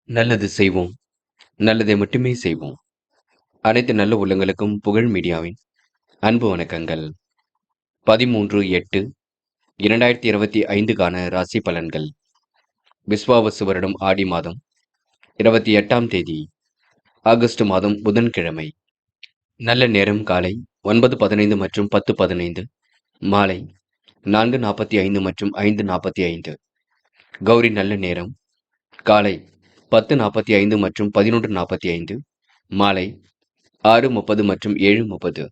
நல்லது செய்வோம். நல்லதை மட்டுமே செய்வோம். அனைத்து நல்ல உள்ளங்களுக்கும் புகழ் மீடியாவின் அன்பு வணக்கங்கள். 13/8/2025க்கான ராசி பலன்கள். விஸ்வாவசு வருடம் ஆடி மாதம் 28ஆம் தேதி ஆகஸ்ட் மாதம் புதன்கிழமை. நல்ல நேரம் காலை 9:15 மற்றும் 10:15, மாலை 4:45 மற்றும் 5:45. கௌரி நல்ல நேரம் காலை 10:45 மற்றும் 11:45, மாலை 6:30 மற்றும் 7:30.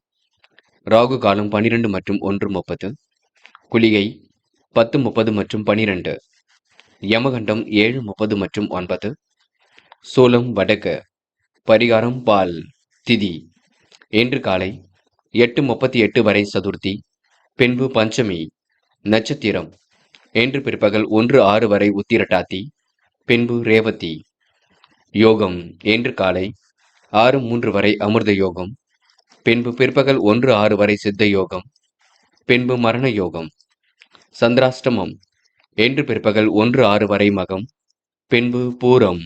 ராகு காலம் 12 மற்றும் 1:30, குளிகை 10:30 மற்றும் 12, யமகண்டம் 7:30 மற்றும் 9, சூலம் வடக்கு, பரிகாரம் பால், திதி இன்று காலை 8:38 வரை சதுர்த்தி, பின்பு பஞ்சமி, நட்சத்திரம் இன்று பிற்பகல் 1:06 வரை உத்திரட்டாதி, பின்பு ரேவதி. யோகம் இன்று காலை 6:03 வரை அமிர்த யோகம், பின்பு பிற்பகல் 1:06 வரை சித்த யோகம், பின்பு மரண யோகம். சந்திராஷ்டமம் இன்று பிற்பகல் 1:06 வரை மகம், பின்பு பூரம்.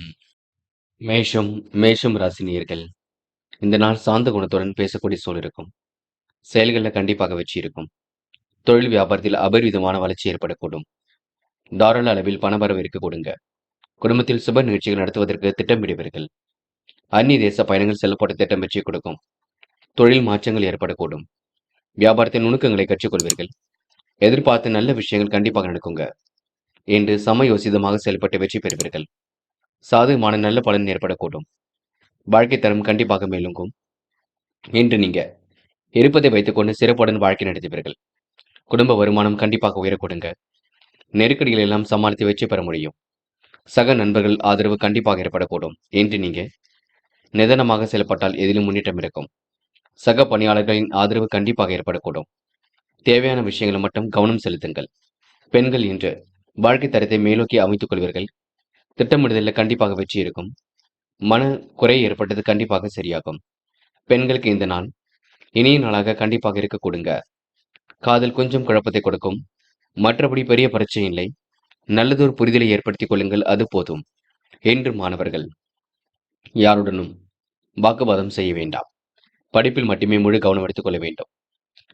மேஷம் ராசினியர்கள். இந்த நாள் சாந்த குணத்துடன் பேசக்கூடிய சூழல் இருக்கும். செயல்களில் கண்டிப்பாக வெற்றி இருக்கும். தொழில் வியாபாரத்தில் அபரிவிதமான வளர்ச்சி ஏற்படக்கூடும். தாராள அளவில் பணவரவு இருக்க கொடுங்க. குடும்பத்தில் சுப நிகழ்ச்சிகள் நடத்துவதற்கு திட்டமிடுவீர்கள். அந்நிய தேச பயணங்கள் செல்லப்பட்ட திட்டம் வெற்றி கொடுக்கும். தொழில் மாற்றங்கள் ஏற்படக்கூடும். வியாபாரத்தின் நுணுக்கங்களை கற்றுக்கொள்வீர்கள். எதிர்பார்த்த நல்ல விஷயங்கள் கண்டிப்பாக நடக்குங்க. இன்று சமயோசிதமாக செயல்பட்டு வெற்றி பெறுவீர்கள். சாதகமான நல்ல பலன் ஏற்படக்கூடும். வாழ்க்கை தரம் கண்டிப்பாக மேலுங்கும். இன்று நீங்க இருப்பதை வைத்துக்கொண்டு சிறப்புடன் வாழ்க்கை நடத்துவீர்கள். குடும்ப வருமானம் கண்டிப்பாக உயரக்கூடுங்க. நெருக்கடிகள் எல்லாம் சமாளித்து வெற்றி பெற முடியும். சக நண்பர்கள் ஆதரவு கண்டிப்பாக ஏற்படக்கூடும். இன்று நீங்க நிதானமாக செயல்பட்டால் எதிலும் முன்னேற்றம் இருக்கும். சக பணியாளர்களின் ஆதரவு கண்டிப்பாக ஏற்படக்கூடும். தேவையான விஷயங்களை மட்டும் கவனம் செலுத்துங்கள். பெண்கள் இன்று வாழ்க்கை தரத்தை மேலோக்கி அமைத்துக் கொள்வீர்கள். திட்டமிடுதலில் கண்டிப்பாக வெற்றி இருக்கும். மன குறை ஏற்பட்டது கண்டிப்பாக சரியாகும். பெண்களுக்கு இந்த நாள் இனிய நாளாக கண்டிப்பாக இருக்க கொடுங்க. காதல் கொஞ்சம் குழப்பத்தை கொடுக்கும். மற்றபடி பெரிய பிரச்சனை இல்லை. நல்லதொரு புரிதலை ஏற்படுத்திக் கொள்ளுங்கள், அது போதும். என்று மாணவர்கள் யாருடனும் வாக்குவாதம் செய்ய வேண்டாம். படிப்பில் மட்டுமே முழு கவனம் எடுத்துக் கொள்ள வேண்டும்.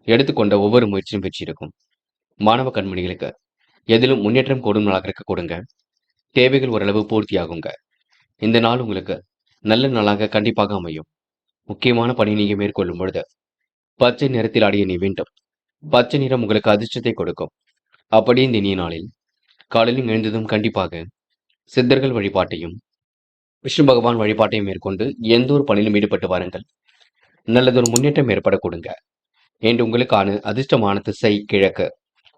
எடுத்துக்கொண்ட ஒவ்வொரு முயற்சியும் வெற்றி இருக்கும். மாணவ கண்மணிகளுக்கு எதிலும் முன்னேற்றம் கூடும் நாளாக இருக்க கொடுங்க. தேவைகள் ஓரளவு பூர்த்தியாகுங்க. இந்த நாள் உங்களுக்கு நல்ல நாளாக கண்டிப்பாக அமையும். முக்கியமான பணி நீங்க மேற்கொள்ளும் பொழுது பச்சை நிறத்தில் ஆடிய நீ வேண்டும். பச்சை நிறம் உங்களுக்கு அதிர்ஷ்டத்தை கொடுக்கும். அப்படி இந்த இனிய நாளில் காலையில் எழுந்ததும் கண்டிப்பாக சித்தர்கள் வழிபாட்டையும் விஷ்ணு பகவான் வழிபாட்டையும் மேற்கொண்டு எந்த ஒரு பணியிலும் ஈடுபட்டு வாருங்கள். நல்லதொரு முன்னேற்றம் ஏற்பட கொடுங்க. என்று உங்களுக்கான அதிர்ஷ்டமான திசை கிழக்கு.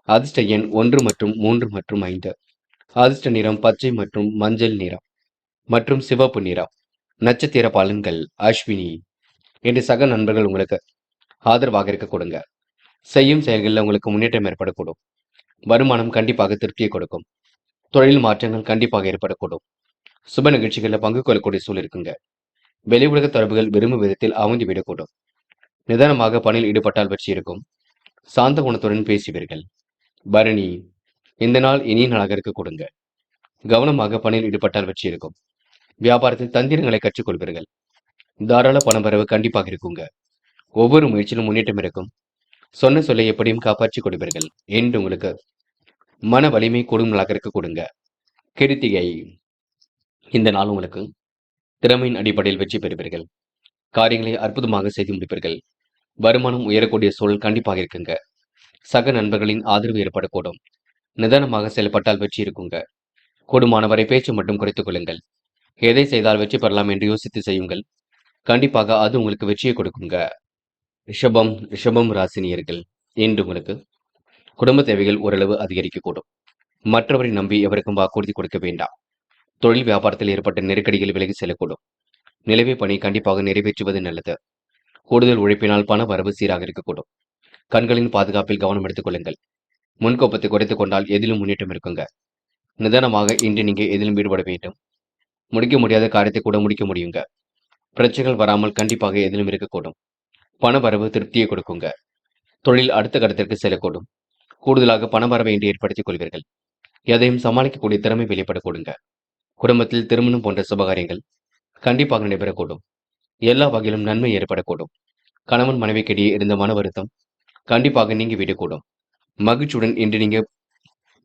அதிர்ஷ்ட எண் 1 மற்றும் 3 மற்றும் 5. அதிர்ஷ்ட நிறம் பச்சை மற்றும் மஞ்சள் நிறம் மற்றும் சிவப்பு நிறம். நட்சத்திர பலன்கள் அஸ்வினி. என்று சக நண்பர்கள் உங்களுக்கு ஆதரவாக இருக்க கொடுங்க. செய்யும் செயல்களில் உங்களுக்கு முன்னேற்றம் ஏற்படக்கூடும். வருமானம் கண்டிப்பாக திருப்தியை கொடுக்கும். தொழில் மாற்றங்கள் கண்டிப்பாக ஏற்படக்கூடும். சுப நிகழ்ச்சிகளில் பங்கு கொள்ளக்கூடிய சூழல் இருக்குங்க. வெளி உலக தொடர்புகள் விரும்பும் விதத்தில் அமைந்து விடக்கூடும். நிதானமாக பணியில் ஈடுபட்டால் வெற்றி இருக்கும். சாந்த குணத்துடன் பேசுவீர்கள். பரணி. இந்த நாள் இனிய நாளாக இருக்க கொடுங்க. கவனமாக பணியில் ஈடுபட்டால் வெற்றி இருக்கும். வியாபாரத்தில் தந்திரங்களை கற்றுக்கொள்வீர்கள். தாராள பணவரவு கண்டிப்பாக இருக்குங்க. ஒவ்வொரு முயற்சியிலும் முன்னேற்றம் இருக்கும். சொன்ன சொல்லை எப்படியும் காப்பாற்றிக் கொள்வீர்கள். என்று உங்களுக்கு மன வலிமை கூடும் நாளாக இருக்க கொடுங்க. கிருத்திகை. இந்த நாள் உங்களுக்கு திறமையின் அடிப்படையில் வெற்றி பெறுவீர்கள். காரியங்களை அற்புதமாக செய்து முடிப்பீர்கள். வருமானம் உயரக்கூடிய சூழல் கண்டிப்பாக இருக்குங்க. சக நண்பர்களின் ஆதரவு ஏற்படக்கூடும். நிதானமாக செயல்பட்டால் வெற்றி இருக்குங்க. கூடுமானவரை பேச்சு மட்டும் குறைத்துக் கொள்ளுங்கள். எதை செய்தால் வெற்றி பெறலாம் என்று யோசித்து செய்யுங்கள். கண்டிப்பாக அது உங்களுக்கு வெற்றியை கொடுக்குங்க. ரிஷபம் ராசினியர்கள். இன்று உங்களுக்கு குடும்ப தேவைகள் ஓரளவு அதிகரிக்கக்கூடும். மற்றவரை நம்பி எவருக்கும் வாக்குறுதி கொடுக்க வேண்டாம். தொழில் வியாபாரத்தில் ஏற்பட்ட நெருக்கடிகள் விலகி செல்லக்கூடும். நிலவை பணி கண்டிப்பாக நிறைவேற்றுவது நல்லது. கூடுதல் உழைப்பினால் பண வரவு சீராக இருக்கக்கூடும். கண்களின் பாதுகாப்பில் கவனம் எடுத்துக் கொள்ளுங்கள். முன்கோப்பத்தை குறைத்துக் கொண்டால் எதிலும் முன்னேற்றம் இருக்குங்க. நிதானமாக இன்று நீங்க எதிலும் ஈடுபட வேண்டும். முடிக்க முடியாத காரியத்தை கூட முடிக்க முடியுங்க. பிரச்சனைகள் வராமல் கண்டிப்பாக எதிலும் இருக்கக்கூடும். பண வரவு திருப்தியை கொடுக்குங்க. தொழில் அடுத்த கட்டத்திற்கு செல்லக்கூடும். கூடுதலாக பண வரவை இன்று ஏற்படுத்திக் கொள்வீர்கள். எதையும் சமாளிக்கக்கூடிய திறமை வெளிப்படக்கூடுங்க. குடும்பத்தில் திருமணம் போன்ற சுபகாரியங்கள் கண்டிப்பாக நடைபெறக்கூடும். எல்லா வகையிலும் நன்மை ஏற்படக்கூடும். கணவன் மனைவிக்கிடையே இருந்த மன வருத்தம் கண்டிப்பாக நீங்கிவிடக்கூடும். மகிழ்ச்சியுடன் இன்று நீங்க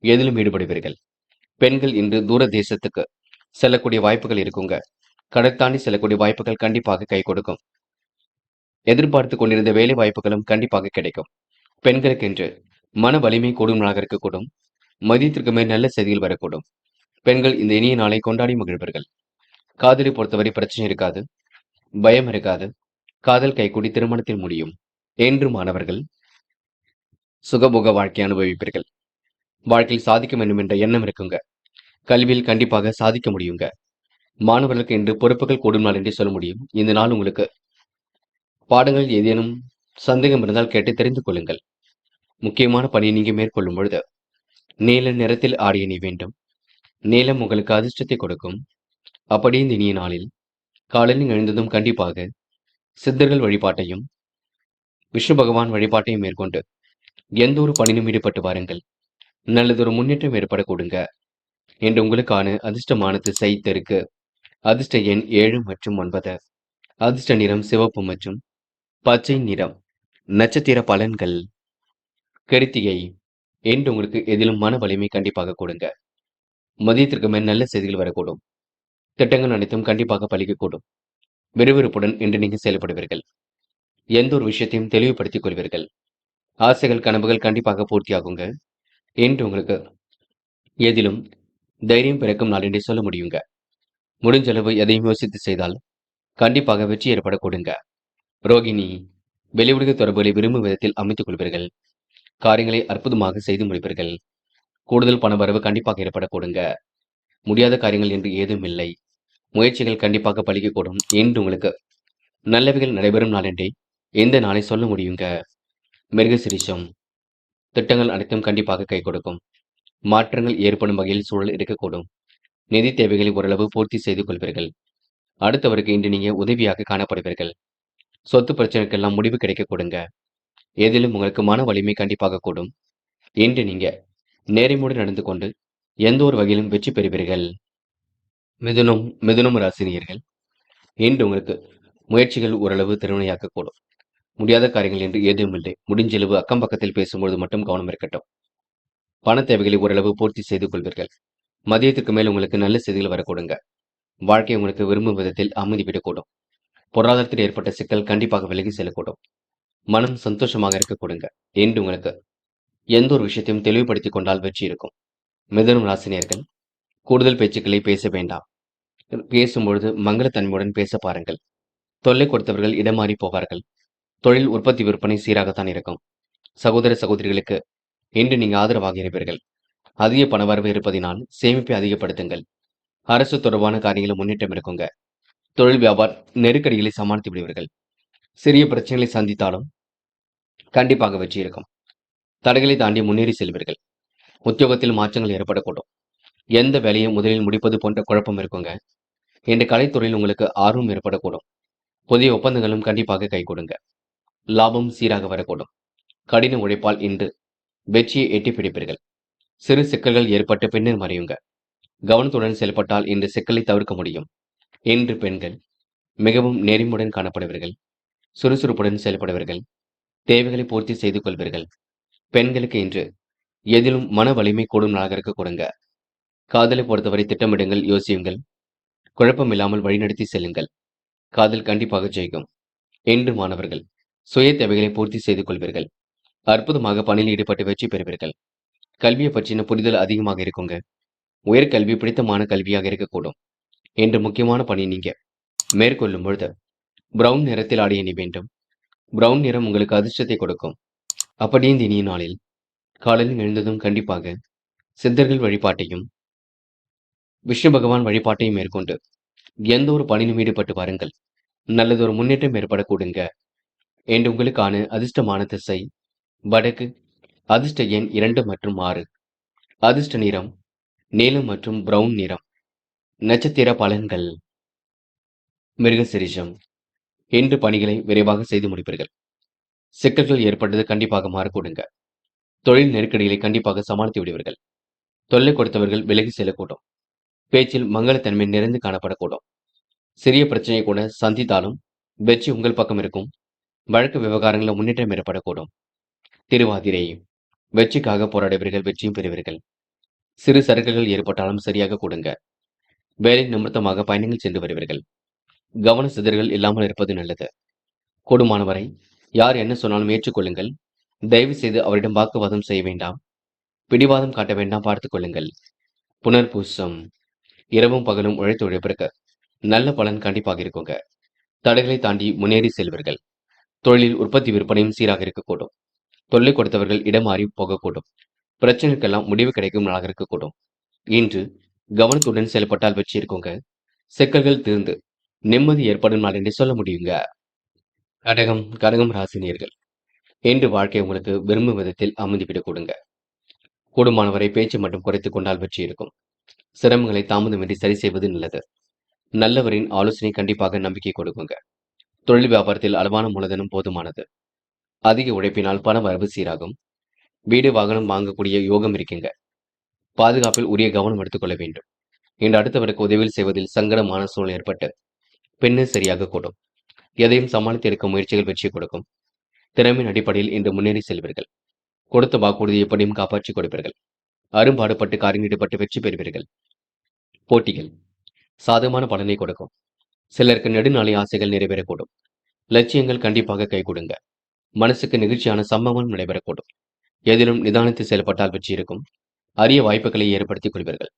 எதிலும் ஈடுபடுவீர்கள். பெண்கள் இன்று தூர தேசத்துக்கு செல்லக்கூடிய வாய்ப்புகள் இருக்குங்க. கடல் தாண்டி செல்லக்கூடிய வாய்ப்புகள் கண்டிப்பாக கை கொடுக்கும். எதிர்பார்த்து கொண்டிருந்த வேலை வாய்ப்புகளும் கண்டிப்பாக கிடைக்கும். பெண்களுக்கென்று மன வலிமை கூடும் நாளாக இருக்கக்கூடும். மதியத்திற்கு மேல் நல்ல செய்திகள் வரக்கூடும். பெண்கள் இந்த இனிய நாளை கொண்டாடி மகிழ்வர்கள். காதலை பொறுத்தவரை பிரச்சனை இருக்காது, பயம் இருக்காது. காதல் கைகூடி திருமணத்தில் முடியும். என்று மாணவர்கள் சுகபோக வாழ்க்கை அனுபவிப்பீர்கள். வாழ்க்கையில் சாதிக்க வேண்டும் என்ற எண்ணம் இருக்குங்க. கல்வியில் கண்டிப்பாக சாதிக்க முடியுங்க. மாணவர்களுக்கு இன்று பொறுப்புகள் கூடும் நாள் என்றே சொல்ல முடியும். இந்த நாள் உங்களுக்கு பாடங்கள் ஏதேனும் சந்தேகம் இருந்தால் கேட்டு தெரிந்து கொள்ளுங்கள். முக்கியமான பணியை நீங்க மேற்கொள்ளும் பொழுது நீல நிறத்தில் ஆடை அணி வேண்டும். நீலம் உங்களுக்கு அதிர்ஷ்டத்தை கொடுக்கும். அப்படி இந்த இனிய நாளில் காலையில் எழுந்ததும் கண்டிப்பாக சித்தர்கள் வழிபாட்டையும் விஷ்ணு பகவான் வழிபாட்டையும் மேற்கொண்டு எந்த ஒரு பணியிலும் ஈடுபட்டு வாருங்கள். நல்லதொரு முன்னேற்றம் ஏற்பட கொடுங்க. என்று உங்களுக்கான அதிர்ஷ்டமான திசை தெற்கு. அதிர்ஷ்ட எண் 7 மற்றும் 9. அதிர்ஷ்ட நிறம் சிவப்பு மற்றும் பச்சை நிறம். நட்சத்திர பலன்கள். கிருத்திகை. என்று உங்களுக்கு எதிலும் மன வலிமை கண்டிப்பாக கொடுங்க. மதியத்திற்கு மேல் நல்ல செய்திகள் வரக்கூடும். திட்டங்கள் அனைத்தும் கண்டிப்பாக பலிக்கக்கூடும். விறுவிறுப்புடன் இன்று நீங்க செயல்படுவீர்கள். எந்த ஒரு விஷயத்தையும் தெளிவுபடுத்திக் கொள்வீர்கள். ஆசைகள் கனவுகள் கண்டிப்பாக பூர்த்தியாகுங்க. என்று உங்களுக்கு எதிலும் தைரியம் பிறக்கும் நாள் என்றே சொல்ல முடியுங்க. முடிஞ்சளவு எதையும் யோசித்து செய்தால் கண்டிப்பாக வெற்றி ஏற்பட கொடுங்க. ரோகிணி. வெளியுலக தொடர்புகளை விரும்பும் விதத்தில் அமைத்துக் கொள்வீர்கள். காரியங்களை அற்புதமாக செய்து முடிப்பீர்கள். கூடுதல் பணவரவு கண்டிப்பாக ஏற்பட கொடுங்க. முடியாத காரியங்கள் என்று ஏதும் இல்லை. முயற்சிகள் கண்டிப்பாக பலிக்கக்கூடும். என்று உங்களுக்கு நல்லவைகள் நடைபெறும் நாளென்றே எந்த நாளை சொல்ல முடியுங்க. மிருகசிரிஷம். திட்டங்கள் அனைத்தும் கண்டிப்பாக கை கொடுக்கும். மாற்றங்கள் ஏற்படும் வகையில் சூழல் இருக்கக்கூடும். நிதி தேவைகளை ஓரளவு பூர்த்தி செய்து கொள்வீர்கள். அடுத்தவருக்கு இன்று நீங்க உதவியாக காணப்படுவீர்கள். சொத்து பிரச்சனைக்கெல்லாம் முடிவு கிடைக்க கொடுங்க. எதிலும் உங்களுக்கு மன வலிமை கண்டிப்பாக கூடும். இன்று நீங்க நேர்மையோடு நடந்து கொண்டு எந்த ஒரு வகையிலும் வெற்றி பெறுவீர்கள். மிதுனம் ராசினியர்கள். இன்று உங்களுக்கு முயற்சிகள் ஓரளவு திறமையாக்கக்கூடும். முடியாத காரியங்கள் என்று ஏதும் இல்லை. முடிஞ்சளவு அக்கம் பக்கத்தில் பேசும்பொழுது மட்டும் கவனம் இருக்கட்டும். பண தேவைகளை ஓரளவு பூர்த்தி செய்து கொள்வீர்கள். மதியத்திற்கு மேல் உங்களுக்கு நல்ல செய்திகள் வரக்கூடுங்க. வாழ்க்கை உங்களுக்கு விரும்பும் விதத்தில் அமைதி விடக்கூடும். பொருளாதாரத்தில் ஏற்பட்ட சிக்கல் கண்டிப்பாக விலகி செல்லக்கூடும். மனம் சந்தோஷமாக இருக்க கொடுங்க. என்று உங்களுக்கு எந்த ஒரு விஷயத்தையும் தெளிவுபடுத்திக் கொண்டால் வெற்றி இருக்கும். மிதுனம் ராசினியர்கள் கூடுதல் பேச்சுக்களை பேச வேண்டாம். பேசும்பொழுது மங்களத்தன்மையுடன் பேச பாருங்கள். தொல்லை கொடுத்தவர்கள் இடமாறி போவார்கள். தொழில் உற்பத்தி விற்பனை சீராகத்தான் இருக்கும். சகோதர சகோதரிகளுக்கு இன்று நீங்க ஆதரவாக இருப்பீர்கள். அதிக பணவரவு இருப்பதினால் சேமிப்பை அதிகப்படுத்துங்கள். அரசு தொடர்பான காரியங்களில் முன்னேற்றம் இருக்குங்க. தொழில் வியாபார நெருக்கடிகளை சமாளித்து விடுவீர்கள். சிறிய பிரச்சனைகளை சந்தித்தாலும் கண்டிப்பாக வெற்றி இருக்கும். தடைகளை தாண்டி முன்னேறி செல்வீர்கள். உத்தியோகத்தில் மாற்றங்கள் ஏற்படக்கூடும். எந்த வேலையை முதலில் முடிப்பது போன்ற குழப்பம் இருக்குங்க. இந்த கலைத்துறையில் உங்களுக்கு ஆர்வம் ஏற்படக்கூடும். புதிய ஒப்பந்தங்களும் கண்டிப்பாக கை கொடுங்க. லாபம் சீராக வரக்கூடும். கடின உழைப்பால் இன்று வெற்றியை எட்டி பிடிப்பீர்கள். சிறு சிக்கல்கள் ஏற்பட்டு பின்னர் மறையுங்க. கவனத்துடன் செயல்பட்டால் இந்த சிக்கலை தவிர்க்க முடியும். இன்று பெண்கள் மிகவும் நேர்மையுடன் காணப்படுவீர்கள். சுறுசுறுப்புடன் செயல்படுவீர்கள். தேவைகளை பூர்த்தி செய்து கொள்வீர்கள். பெண்களுக்கு இன்று எதிலும் மன வலிமை கூடும் நாளாக இருக்க கொடுங்க. காதலை பொறுத்தவரை திட்டமிடுங்கள், யோசியுங்கள். குழப்பம் இல்லாமல் வழிநடத்தி செல்லுங்கள். காதல் கண்டிப்பாக ஜெயிக்கும். என்று மாணவர்கள் சுய தேவைகளை பூர்த்தி செய்து கொள்வீர்கள். அற்புதமாக பணியில் ஈடுபட்டு வெற்றி பெறுவீர்கள். கல்வியை பற்றின புரிதல் அதிகமாக இருக்குங்க. உயர்கல்வி பிடித்தமான கல்வியாக இருக்கக்கூடும். என்று முக்கியமான பணி நீங்க மேற்கொள்ளும் பொழுது பிரவுன் நிறத்தில் ஆடை அணி வேண்டும். பிரவுன் நிறம் உங்களுக்கு அதிர்ஷ்டத்தை கொடுக்கும். அப்படியே இந்த இனிய நாளில் காலையில் எழுந்ததும் கண்டிப்பாக சித்தர்கள் வழிபாட்டையும் விஷ்ணு பகவான் வழிபாட்டையும் மேற்கொண்டு எந்த ஒரு பணியிலும் ஈடுபட்டு வாருங்கள். நல்லதொரு முன்னேற்றம் ஏற்பட கொடுங்க. என்று உங்களுக்கான அதிர்ஷ்டமான திசை வடக்கு. அதிர்ஷ்ட எண் 2 மற்றும் 6. அதிர்ஷ்ட நிறம் நீலம் மற்றும் பிரவுன் நிறம். நட்சத்திர பலன்கள். மிருகசிரிஷம். இன்று பணிகளை விரைவாக செய்து முடிப்பீர்கள். சிக்கல்கள் ஏற்பட்டது கண்டிப்பாக மாறக்கூடுங்க. தொழில் நெருக்கடிகளை கண்டிப்பாக சமாளித்து விடுவீர்கள். தொல்லை கொடுத்தவர்கள் விலகி செல்லக்கூடும். பேச்சில் மங்களத்தன்மை நிறைந்து காணப்படக்கூடும். சிறிய பிரச்சனையை கூட சந்தித்தாலும் வெற்றி உங்கள் பக்கம் இருக்கும். வழக்கு விவகாரங்களில் முன்னேற்றம் ஏற்படக்கூடும். திருவாதிரை வெற்றிக்காக போராடுவீர்கள், வெற்றியும் பெறுவீர்கள். சிறு சறுக்கல்கள் ஏற்பட்டாலும் சரியாக கொடுங்க. வேலை நிமித்தமாக பயணங்கள் சென்று வருவீர்கள். கவன சிதறல்கள் இல்லாமல் இருப்பது நல்லது. கூடுமானவரை யார் என்ன சொன்னாலும் ஏற்றுக்கொள்ளுங்கள். தயவு செய்து அவரிடம் வாக்குவாதம் செய்ய வேண்டாம். பிடிவாதம் காட்ட வேண்டாம், பார்த்துக் கொள்ளுங்கள். புனர்பூசம் இரவும் பகலும் உழைத்து உழைப்பிற்கு நல்ல பலன் கண்டிப்பாக இருக்குங்க. தடைகளை தாண்டி முன்னேறி செல்வீர்கள். தொழிலில் உற்பத்தி விற்பனையும் சீராக இருக்கக்கூடும். தொல்லை கொடுத்தவர்கள் இடம் மாறி போகக்கூடும். பிரச்சனைக்கெல்லாம் முடிவு கிடைக்கும் நாளாக இருக்கக்கூடும். இன்று கவனத்துடன் செயல்பட்டால் வெற்றி இருக்குங்க. சிக்கல்கள் தீர்ந்து நிம்மதி ஏற்படும் நாள் என்று சொல்ல முடியுங்க. கடகம் ராசினியர்கள், இன்று வாழ்க்கை உங்களுக்கு விரும்பும் விதத்தில் அமைதிவிடக் கொடுங்க. கூடுமானவரை பேச்சு மட்டும் குறைத்துக் கொண்டால் வெற்றி இருக்கும். சிரமங்களை தாமதமின்றி சரி செய்வது நல்லது. நல்லவரின் ஆலோசனை கண்டிப்பாக நம்பிக்கை கொடுக்குங்க. தொழில் வியாபாரத்தில் அளவான மூலதனம் போதுமானது. அதிக உழைப்பினால் பண வரவு சீராகும். வீடு வாகனம் வாங்கக்கூடிய யோகம் இருக்குங்க. பாதுகாப்பில் உரிய கவனம் எடுத்துக்கொள்ள வேண்டும். இன்று அடுத்தவருக்கு உதவியில் செய்வதில் சங்கடமான சூழல் ஏற்பட்டு பின்னர் சரியாக கூடும். எதையும் சமாளித்து எடுக்க முயற்சிகள் வெற்றி கொடுக்கும். திறமையின் அடிப்படையில் இன்று முன்னேறி செல்வீர்கள். கொடுத்த வாக்குறுதி எப்படியும் காப்பாற்றி கொடுப்பீர்கள். அரும்பாடுபட்டு காரியம் ஈடுபட்டு வெற்றி பெறுவீர்கள். போட்டிகள் சாதகமான பலனை கொடுக்கும். சிலருக்கு நெடுநாளை ஆசைகள் நிறைவேறக்கூடும். லட்சியங்கள் கண்டிப்பாக கை கொடுங்க. மனசுக்கு நிகழ்ச்சியான சம்பவம் நடைபெறக்கூடும். எதிலும் நிதானித்து செயல்பட்டால் வெற்றி இருக்கும். அரிய வாய்ப்புகளை ஏற்படுத்திக் கொள்வீர்கள்.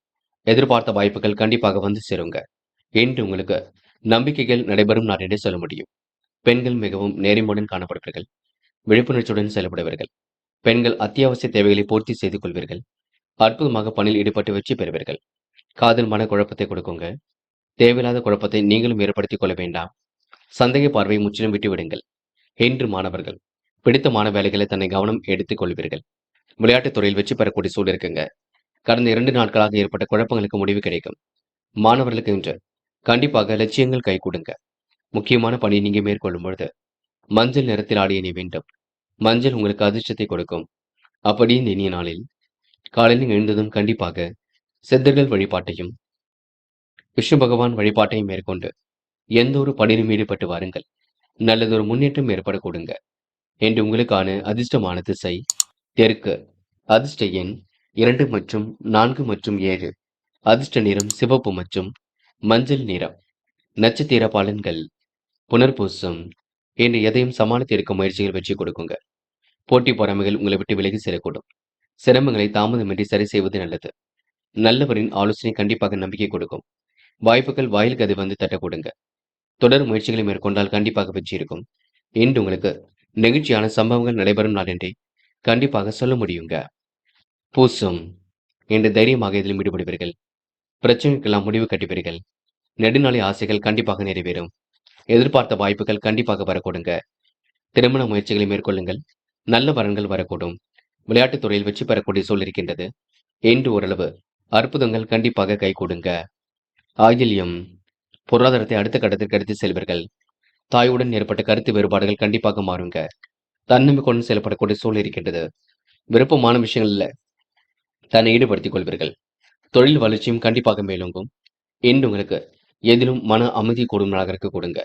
எதிர்பார்த்த வாய்ப்புகள் கண்டிப்பாக வந்து சேருங்க. என்று உங்களுக்கு நம்பிக்கைகள் நடைபெறும் நாள் என்றே சொல்ல முடியும். பெண்கள் மிகவும் நேர்மையுடன் காணப்படுவீர்கள். விழிப்புணர்ச்சியுடன் செயல்படுவீர்கள். பெண்கள் அத்தியாவசிய தேவைகளை பூர்த்தி செய்து கொள்வீர்கள். அற்புதமாக பணியில் ஈடுபட்டு வெற்றி பெறுவீர்கள். காதல் மன குழப்பத்தை கொடுக்குங்க. தேவையில்லாத குழப்பத்தை நீங்களும் ஏற்படுத்திக் கொள்ள வேண்டாம். சந்தேக பார்வை முற்றிலும் விட்டுவிடுங்கள். இன்று மாணவர்கள் பிடித்தமான வேலைகளை தன்னை கவனம் எடுத்துக் கொள்வீர்கள். விளையாட்டுத் துறையில் வெற்றி பெறக்கூடிய சூழல் இருக்குங்க. கடந்த 2 நாட்களாக ஏற்பட்ட குழப்பங்களுக்கு முடிவு கிடைக்கும். மாணவர்களுக்கு இன்று கண்டிப்பாக லட்சியங்கள் கை கொடுங்க. முக்கியமான பணியை நீங்க மேற்கொள்ளும் பொழுது மஞ்சள் நிறத்தில் ஆடை அணிய வேண்டும். மஞ்சள் உங்களுக்கு அதிர்ஷ்டத்தை கொடுக்கும். அப்படி இந்த இனிய நாளில் காலையில் எழுந்ததும் கண்டிப்பாக சித்தர்கள் வழிபாட்டையும் விஷ்ணு பகவான் வழிபாட்டையும் மேற்கொண்டு எந்த ஒரு பணியிலும் ஈடுபட்டு வாருங்கள். நல்லதொரு முன்னேற்றம் ஏற்பட கொடுங்க. என்று உங்களுக்கான அதிர்ஷ்டமான திசை தெற்கு. அதிர்ஷ்ட எண் 2 மற்றும் 4 மற்றும் 7. அதிர்ஷ்ட நிறம் சிவப்பு மற்றும் மஞ்சள் நிறம். நட்சத்திர பலன்கள். புனர்பூசம் என்று எதையும் சமாளித்து எடுக்கும் முயற்சிகள் வெற்றி கொடுக்குங்க. போட்டி பொறாமைகள் உங்களை விட்டு விலகி செல்லக்கூடும். சிரமங்களை தாமதமின்றி சரி செய்வது நல்லது. நல்லவரின் ஆலோசனை கண்டிப்பாக நம்பிக்கை கொடுக்கும். வாய்ப்புகள் வாயில் கதை வந்து தட்ட கொடுங்க. தொடர் முயற்சிகளை மேற்கொண்டால் கண்டிப்பாக வெற்றி இருக்கும். இன்று உங்களுக்கு நெகிழ்ச்சியான சம்பவங்கள் நடைபெறும் நாள் என்றே கண்டிப்பாக சொல்ல முடியுங்க. பூசம் என்று தைரியமாக இதிலும் ஈடுபடுவீர்கள். பிரச்சனைக்கெல்லாம் முடிவு கட்டுவீர்கள். நெடுநாளை ஆசைகள் கண்டிப்பாக நிறைவேறும். எதிர்பார்த்த வாய்ப்புகள் கண்டிப்பாக வரக்கூடுங்க. திருமண முயற்சிகளை மேற்கொள்ளுங்கள். நல்ல வரன்கள் வரக்கூடும். விளையாட்டுத் துறையில் வெற்றி பெறக்கூடிய சூழல் இருக்கின்றது. என்று ஓரளவு அற்புதங்கள் கண்டிப்பாக கை கொடுங்க. ஆயில்யம் பொருளாதாரத்தை அடுத்த கட்டத்திற்கு எடுத்து செல்வீர்கள். தாயுடன் ஏற்பட்ட கருத்து வேறுபாடுகள் கண்டிப்பாக மாறுங்க. தன்னம்பிக்கையுடன் செயல்படக்கூடிய சூழல் இருக்கின்றது. விருப்பமான விஷயங்கள்ல தன்னை ஈடுபடுத்திக் கொள்வீர்கள். தொழில் வளர்ச்சியும் கண்டிப்பாக மேலோங்கும். என்று உங்களுக்கு எதிலும் மன அமைதி கூடும் நாளாக இருக்க கொடுங்க.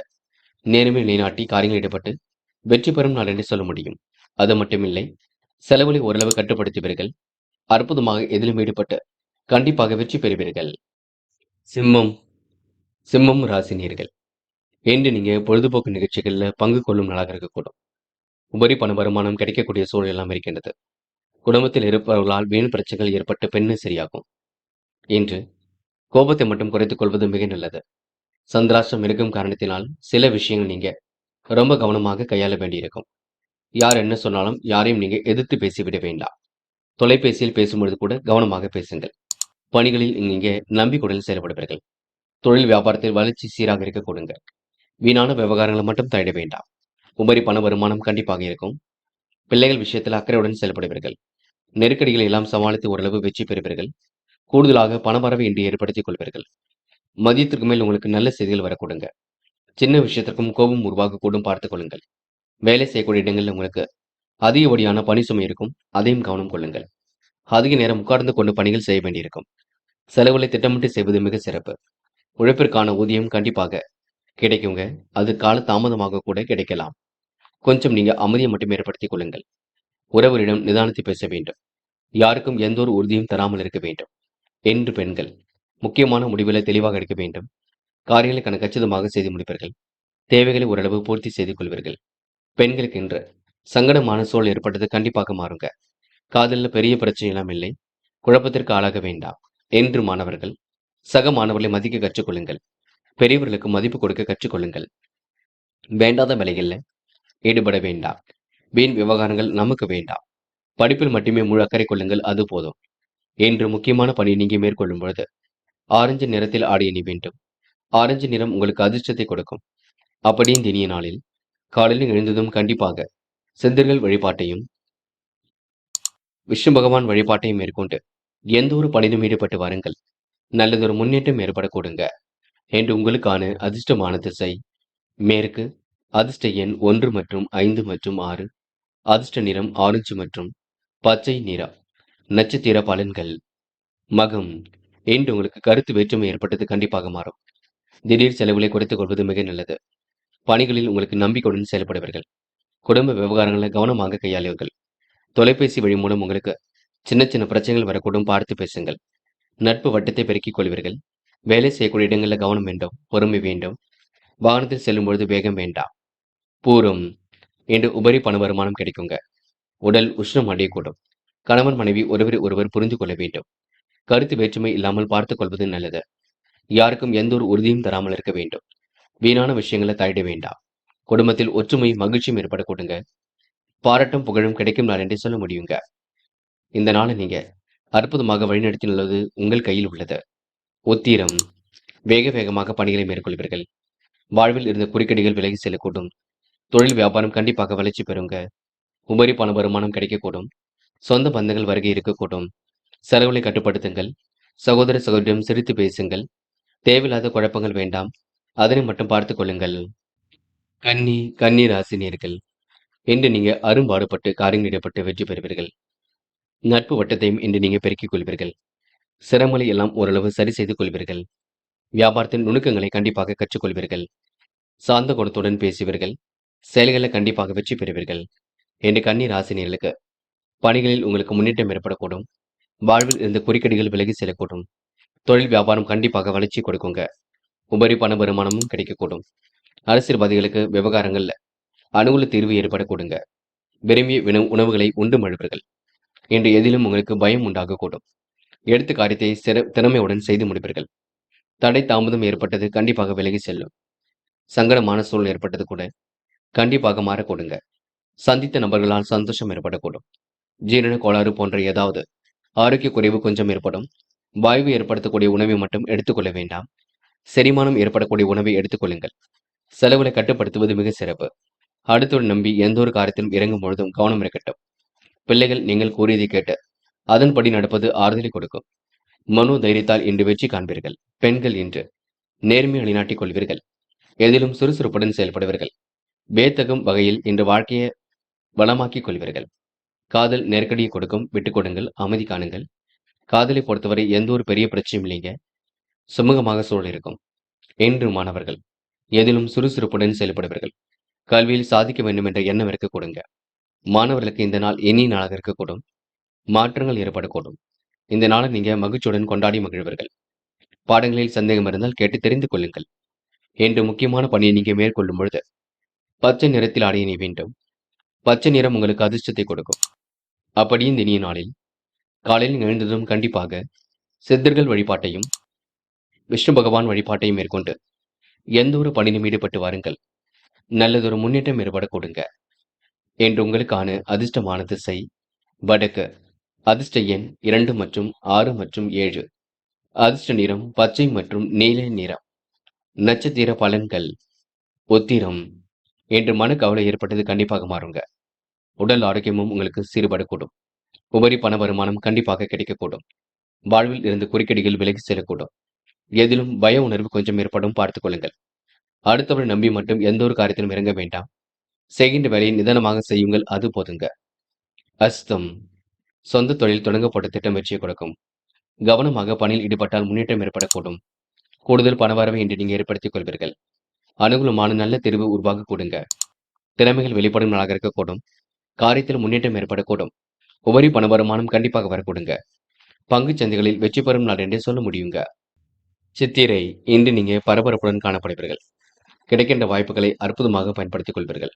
நேர்மை நிலைநாட்டி காரியங்கள் ஈடுபட்டு வெற்றி பெறும் நாள் என்று சொல்ல முடியும். அது மட்டுமில்லை, செலவுகளை ஓரளவு கட்டுப்படுத்துவீர்கள். அற்புதமாக எதிலும் ஈடுபட்டு கண்டிப்பாக வெற்றி பெறுவீர்கள். சிம்மம் சிம்மம் ராசினியர்கள், என்று நீங்க பொழுதுபோக்கு நிகழ்ச்சிகள்ல பங்கு கொள்ளும் நாளாக இருக்கக்கூடும். உபரி பண வருமானம் கிடைக்கக்கூடிய சூழல் எல்லாம் இருக்கின்றது. குடும்பத்தில் இருப்பவர்களால் வீண் பிரச்சனைகள் ஏற்பட்டு பெண்ணு சரியாகும். இன்று கோபத்தை மட்டும் குறைத்துக் கொள்வது மிக நல்லது. சந்திராஷ்டிரம் இருக்கும் காரணத்தினால் சில விஷயங்கள் நீங்க ரொம்ப கவனமாக கையாள வேண்டியிருக்கும். யார் என்ன சொன்னாலும் யாரையும் நீங்க எதிர்த்து பேசிவிட வேண்டாம். தொலைபேசியில் பேசும்பொழுது கூட கவனமாக பேசுங்கள். பணிகளில் நீங்க நம்பிக்கையுடன் செயல்படுவீர்கள். தொழில் வியாபாரத்தில் வளர்ச்சி சீராக இருக்க கொடுங்க. வீணான விவகாரங்களை மட்டும் தலையிட வேண்டாம். உபரி பண வருமானம் கண்டிப்பாக இருக்கும். பிள்ளைகள் விஷயத்தில் அக்கறையுடன் செயல்படுவீர்கள். நெருக்கடிகளை எல்லாம் சமாளித்து ஓரளவு வெற்றி பெறுவீர்கள். கூடுதலாக பணவரவு இன்று ஏற்படுத்திக் கொள்வீர்கள். மதியத்திற்கு மேல் உங்களுக்கு நல்ல செய்திகள் வரக்கூடுங்க. சின்ன விஷயத்திற்கும் கோபம் உருவாகக்கூடும், பார்த்துக் கொள்ளுங்கள். வேலை செய்யக்கூடிய இடங்களில் உங்களுக்கு அதிகப்படியான பணி சுமை இருக்கும். அதையும் கவனம் கொள்ளுங்கள். அதிக நேரம் உட்கார்ந்து கொண்டு பணிகள் செய்ய வேண்டியிருக்கும். செலவுகளை திட்டமிட்டு செய்வது மிக சிறப்பு. உழைப்பிற்கான ஊதியம் கண்டிப்பாக கிடைக்குங்க. அது கால தாமதமாக கூட கிடைக்கலாம். கொஞ்சம் நீங்க அமைதியை மட்டும் ஏற்படுத்திக் கொள்ளுங்கள். உறவுகளிடம் நிதானத்தை பேச வேண்டும். யாருக்கும் எந்த ஒரு உறுதியும் தராமல் இருக்க வேண்டும். என்று பெண்கள் முக்கியமான முடிவுகளை தெளிவாக எடுக்க வேண்டும். காரியங்களை கச்சிதமாக செய்து முடிப்பீர்கள். தேவைகளை ஓரளவு பூர்த்தி செய்து கொள்வீர்கள். பெண்களுக்கு இன்று சங்கடமான சூழல் ஏற்பட்டது கண்டிப்பாக மாறுங்க. காதலில் பெரிய பிரச்சனை எல்லாம் இல்லை. குழப்பத்திற்கு ஆளாக வேண்டாம். என்று மாணவர்கள் சக மாணவர்களை மதிக்க கற்றுக்கொள்ளுங்கள். பெரியவர்களுக்கு மதிப்பு கொடுக்க கற்றுக்கொள்ளுங்கள். வேண்டாத வேலைகளில் ஈடுபட வேண்டாம். வீண் விவகாரங்கள் நமக்கு வேண்டாம். படிப்பில் மட்டுமே முழு அக்கறை கொள்ளுங்கள், அது போதும். என்று முக்கியமான பணி நீங்க மேற்கொள்ளும் பொழுது ஆரஞ்சு நிறத்தில் ஆடை அணி வேண்டும். ஆரஞ்சு நிறம் உங்களுக்கு அதிர்ஷ்டத்தை கொடுக்கும். அப்படியே இந்த இனிய நாளில் காலையில் எழுந்ததும் கண்டிப்பாக சித்தர்கள் வழிபாட்டையும் விஷ்ணு பகவான் வழிபாட்டையும் மேற்கொண்டு எந்த ஒரு பணியிலும் ஈடுபட்டு வாருங்கள். நல்லதொரு முன்னேற்றம் ஏற்படக்கூடுங்க. என்று உங்களுக்கான அதிர்ஷ்டமான திசை மேற்கு. அதிர்ஷ்ட எண் 1 மற்றும் 5 மற்றும் 6. அதிர்ஷ்ட நிறம் ஆரஞ்சு மற்றும் பச்சை நிறம். நட்சத்திர பலன்கள். மகம். என்று உங்களுக்கு கருத்து வேற்றுமை ஏற்பட்டது கண்டிப்பாக மாறும். திடீர் செலவுகளை குறைத்துக் கொள்வது மிக நல்லது. பணிகளில் உங்களுக்கு நம்பிக்கையுடன் செயல்படுவீர்கள். குடும்ப விவகாரங்களை கவனமாக கையாளுவீர்கள். தொலைபேசி வழி மூலம் உங்களுக்கு சின்ன சின்ன பிரச்சனைகள் வரக்கூடும், பார்த்து பேசுங்கள். நட்பு வட்டத்தை பெருக்கிக் கொள்வீர்கள். வேலை செய்யக்கூடிய இடங்களில் கவனம் வேண்டும், பொறுமை வேண்டும். வாகனத்தில் செல்லும் பொழுது வேகம் வேண்டாம். பூரம். என்று உபரி பண வருமானம் கிடைக்குங்க. உடல் உஷ்ணம் அடையக்கூடும். கணவன் மனைவி ஒருவரை ஒருவர் புரிந்து கொள்ள வேண்டும். கருத்து வேற்றுமை இல்லாமல் பார்த்துக் கொள்வது நல்லது. யாருக்கும் எந்த ஒரு உறுதியும் தராமல் இருக்க வேண்டும். வீணான விஷயங்களை தலையிட வேண்டாம். குடும்பத்தில் ஒற்றுமை மகிழ்ச்சியும் ஏற்படக்கூடுங்க. பாராட்டும் புகழும் கிடைக்கும் நாள் என்றே சொல்ல முடியுங்க. இந்த நாளை நீங்க அற்புதமாக வழிநடத்தி நல்லது உங்கள் கையில் உள்ளது. உத்திரம். வேக வேகமாக பணிகளை மேற்கொள்வீர்கள். வாழ்வில் இருந்த குறுக்கீடுகள் விலகி செல்லக்கூடும். தொழில் வியாபாரம் கண்டிப்பாக வளர்ச்சி பெறுங்க. உபரி பண வருமானம் கிடைக்கக்கூடும். சொந்த பந்தங்கள் வருகை இருக்கக்கூடும். செலவுகளை கட்டுப்படுத்துங்கள். சகோதர சகோதரிடம் சிரித்து பேசுங்கள். தேவையில்லாத குழப்பங்கள் வேண்டாம். அதனை மட்டும் பார்த்துக் கொள்ளுங்கள். கன்னி ராசினியர்கள். இன்று நீங்க அரும்பாடுபட்டு காரியங்கள் ஈடுபட்டு வெற்றி பெறுவீர்கள். நட்பு வட்டத்தையும் இன்று நீங்க பெருக்கிக் கொள்வீர்கள். சிரமங்களை எல்லாம் ஓரளவு சரி செய்து கொள்வீர்கள். வியாபாரத்தின் நுணுக்கங்களை கண்டிப்பாக கற்றுக்கொள்வீர்கள். சார்ந்த குணத்துடன் பேசுவீர்கள். செயல்களை கண்டிப்பாக வெற்றி பெறுவீர்கள். என்று கன்னி ராசினியர்களுக்கு பணிகளில் உங்களுக்கு முன்னேற்றம் ஏற்படக்கூடும். வாழ்வில் இருந்த குறுக்கீடுகள் விலகி செல்லக்கூடும். தொழில் வியாபாரம் கண்டிப்பாக வளர்ச்சி கொடுக்குங்க. உபரி பண வருமானமும் கிடைக்கக்கூடும். அரசியல்வாதிகளுக்கு விவகாரங்கள்ல அனுகூல தீர்வு ஏற்படக்கூடுங்க. விரும்பிய உணவுகளை உண்டு மழுவீர்கள். என்று எதிலும் உங்களுக்கு பயம் உண்டாகக்கூடும். எடுத்த காரியத்தை திறமையுடன் செய்து முடிப்பீர்கள். தடை தாமதம் ஏற்பட்டது கண்டிப்பாக விலகி செல்லும். சங்கடமான சூழல் ஏற்பட்டது கூட கண்டிப்பாக மாறக்கூடுங்க. சந்தித்த நபர்களால் சந்தோஷம் ஏற்படக்கூடும். ஜீரண கோளாறு போன்ற ஏதாவது ஆரோக்கிய குறைவு கொஞ்சம் ஏற்படும். வாய்வு ஏற்படுத்தக்கூடிய உணவை மட்டும் எடுத்துக்கொள்ள வேண்டாம். செரிமானம் ஏற்படக்கூடிய உணவை எடுத்துக்கொள்ளுங்கள். செலவுகளை கட்டுப்படுத்துவது மிக சிறப்பு. அடுத்தவர் நம்பி எந்த ஒரு காரியத்திலும் இறங்கும் பொழுதும் கவனம் இருக்கட்டும். பிள்ளைகள் நீங்கள் கூறியதை கேட்டு அதன்படி நடப்பது ஆறுதலை கொடுக்கும். மனோ தைரியத்தால் இன்று வெற்றி காண்பீர்கள். பெண்கள் இன்று நேர்மையை நிலைநாட்டிக் கொள்வீர்கள். எதிலும் சுறுசுறுப்புடன் செயல்படுவீர்கள். வேத்தகம் வகையில் இன்று வாழ்க்கையை வளமாக்கிக் கொள்வீர்கள். காதல் நெருக்கடியை கொடுக்கும், விட்டுக் கொடுங்கள், அமைதி காணுங்கள். காதலை பொறுத்தவரை எந்த ஒரு பெரிய பிரச்சனையும் இல்லைங்க. சுமூகமாக சூழல் இருக்கும். என்று மாணவர்கள் எதிலும் சுறுசுறுப்புடன் செயல்படுவீர்கள். கல்வியில் சாதிக்க வேண்டும் என்ற எண்ணம் இருக்க கொடுங்க. மாணவர்களுக்கு இந்த நாள் இனிய நாளாக இருக்கக்கூடும். மாற்றங்கள் ஏற்படக்கூடும். இந்த நாளை நீங்க மகிழ்ச்சியுடன் கொண்டாடி மகிழ்வீர்கள். பாடங்களில் சந்தேகம் இருந்தால் கேட்டு தெரிந்து கொள்ளுங்கள். என்று முக்கியமான பணியை நீங்க மேற்கொள்ளும் பொழுது பச்சை நிறத்தில் ஆடை அணிய வேண்டும். பச்சை நிறம் உங்களுக்கு அதிர்ஷ்டத்தை கொடுக்கும். அப்படியே இந்த இனிய நாளில் காலையில் எழுந்ததும் கண்டிப்பாக சித்தர்கள் வழிபாட்டையும் விஷ்ணு பகவான் வழிபாட்டையும் மேற்கொண்டு எந்த ஒரு பணியிலும் ஈடுபட்டு வாருங்கள். நல்லதொரு முன்னேற்றம் ஏற்பட கொடுங்க. என்று உங்களுக்கான அதிர்ஷ்டமான திசை வடக்கு. அதிர்ஷ்ட எண் 2 மற்றும் 6 மற்றும் 7. அதிர்ஷ்ட நிறம் பச்சை மற்றும் நீல நிறம். நட்சத்திர பலன்கள். உத்திரம். என்று மனக்கவலை ஏற்பட்டது கண்டிப்பாக மாறுங்க. உடல் ஆரோக்கியமும் உங்களுக்கு சீர்படக்கூடும். உபரி பண வருமானம் கண்டிப்பாக கிடைக்கக்கூடும். வாழ்வில் இருந்து குறுக்கீடுகள் விலகி செல்லக்கூடும். எதிலும் பய உணர்வு கொஞ்சம் ஏற்படும், பார்த்துக் கொள்ளுங்கள். அடுத்தவரை நம்பி மட்டும் எந்த ஒரு காரியத்திலும் இறங்க வேண்டாம். செய்கின்ற வேலையை நிதானமாக செய்யுங்கள், அது போதுங்க. அஸ்தம். சொந்த தொழில் தொடங்கப்பட்ட திட்டம் வெற்றியை கொடுக்கும். கவனமாக பணியில் ஈடுபட்டால் முன்னேற்றம் ஏற்படக்கூடும். கூடுதல் பணவரவை இன்று நீங்க ஏற்படுத்திக் கொள்வீர்கள். அனுகூலமான நல்ல தெரிவு உருவாக கொடுங்க. திறமைகள் வெளிப்படும் நாளாக இருக்கக்கூடும். காரியத்தில் முன்னேற்றம் ஏற்படக்கூடும். உபரி பண வருமானம் கண்டிப்பாக வரக்கூடுங்க. பங்குச் சந்தைகளில் வெற்றி பெறும் நாள் என்றே சொல்ல முடியுங்க. சித்திரை இன்று நீங்க பரபரப்புடன் காணப்படுவீர்கள். கிடைக்கின்ற வாய்ப்புகளை அற்புதமாக பயன்படுத்திக் கொள்வீர்கள்.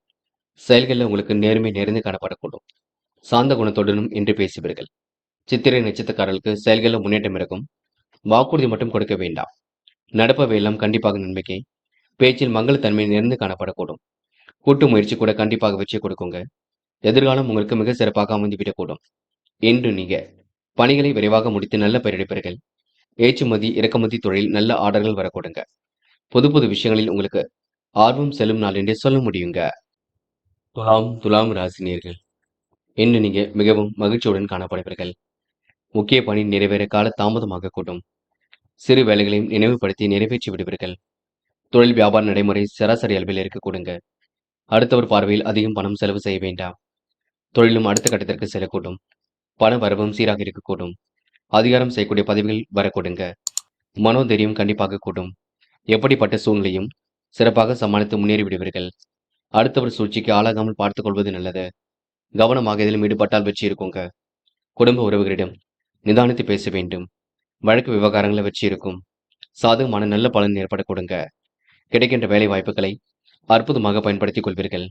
செயல்களில் உங்களுக்கு நேர்மை நிறைந்து காணப்படக்கூடும். சாந்த குணத்துடனும் இன்று பேசுவீர்கள். சித்திரை நட்சத்திரக்காரர்களுக்கு செயல்களில் முன்னேற்றம் இருக்கும். வாக்குறுதி மட்டும் கொடுக்க வேண்டாம். நடப்பவை எல்லாம் கண்டிப்பாக நன்மைக்கே. பேச்சில் மங்களத்தன்மை நிறைந்து காணப்படக்கூடும். கூட்டு முயற்சி கூட கண்டிப்பாக வெற்றி கொடுக்குங்க. எதிர்காலம் உங்களுக்கு மிக சிறப்பாக அமைந்துவிடக்கூடும். இன்று நீங்க பணிகளை விரைவாக முடித்து நல்ல பெயர் எடுப்பீர்கள். ஏற்றுமதி இறக்குமதி தொழில் நல்ல ஆர்டர்கள் வரக்கூடுங்க. புது புது விஷயங்களில் உங்களுக்கு ஆர்வம் செல்லும் நாள் என்றே சொல்ல முடியுங்க. துலாம் ராசினியர்கள் இன்று நீங்க மிகவும் மகிழ்ச்சியுடன் காணப்படுவீர்கள். முக்கிய பணி நிறைவேற கால தாமதமாக கூடும். சிறு வேலைகளையும் நினைவுபடுத்தி நிறைவேற்றி விடுவீர்கள். தொழில் வியாபார நடைமுறை சராசரி அளவில் இருக்க கொடுங்க. அடுத்தவர் பார்வையில் அதிகம் பணம் செலவு செய்ய வேண்டாம். தொழிலும் அடுத்த கட்டத்திற்கு செல்லக்கூடும். பண வரவும் சீராக இருக்கக்கூடும். அதிகாரம் செய்யக்கூடிய பதவிகள் வரக்கூடுங்க. மனோதைரியம் கண்டிப்பாக கூடும். எப்படிப்பட்ட சூழ்நிலையும் சிறப்பாக சமாளித்து முன்னேறி விடுவீர்கள். அடுத்தவர் சூழ்ச்சிக்கு ஆளாகாமல் பார்த்துக் கொள்வது நல்லது. கவனமாக இதிலும் ஈடுபட்டால் வெற்றி இருக்குங்க. குடும்ப உறவுகளிடம் நிதானித்து பேச வேண்டும். வழக்கு விவகாரங்களை வெற்றி இருக்கும். சாதகமான நல்ல பலன் ஏற்பட கொடுங்க. கிடைக்கின்ற வேலை வாய்ப்புகளை அற்புதமாக பயன்படுத்திக் கொள்வீர்கள்.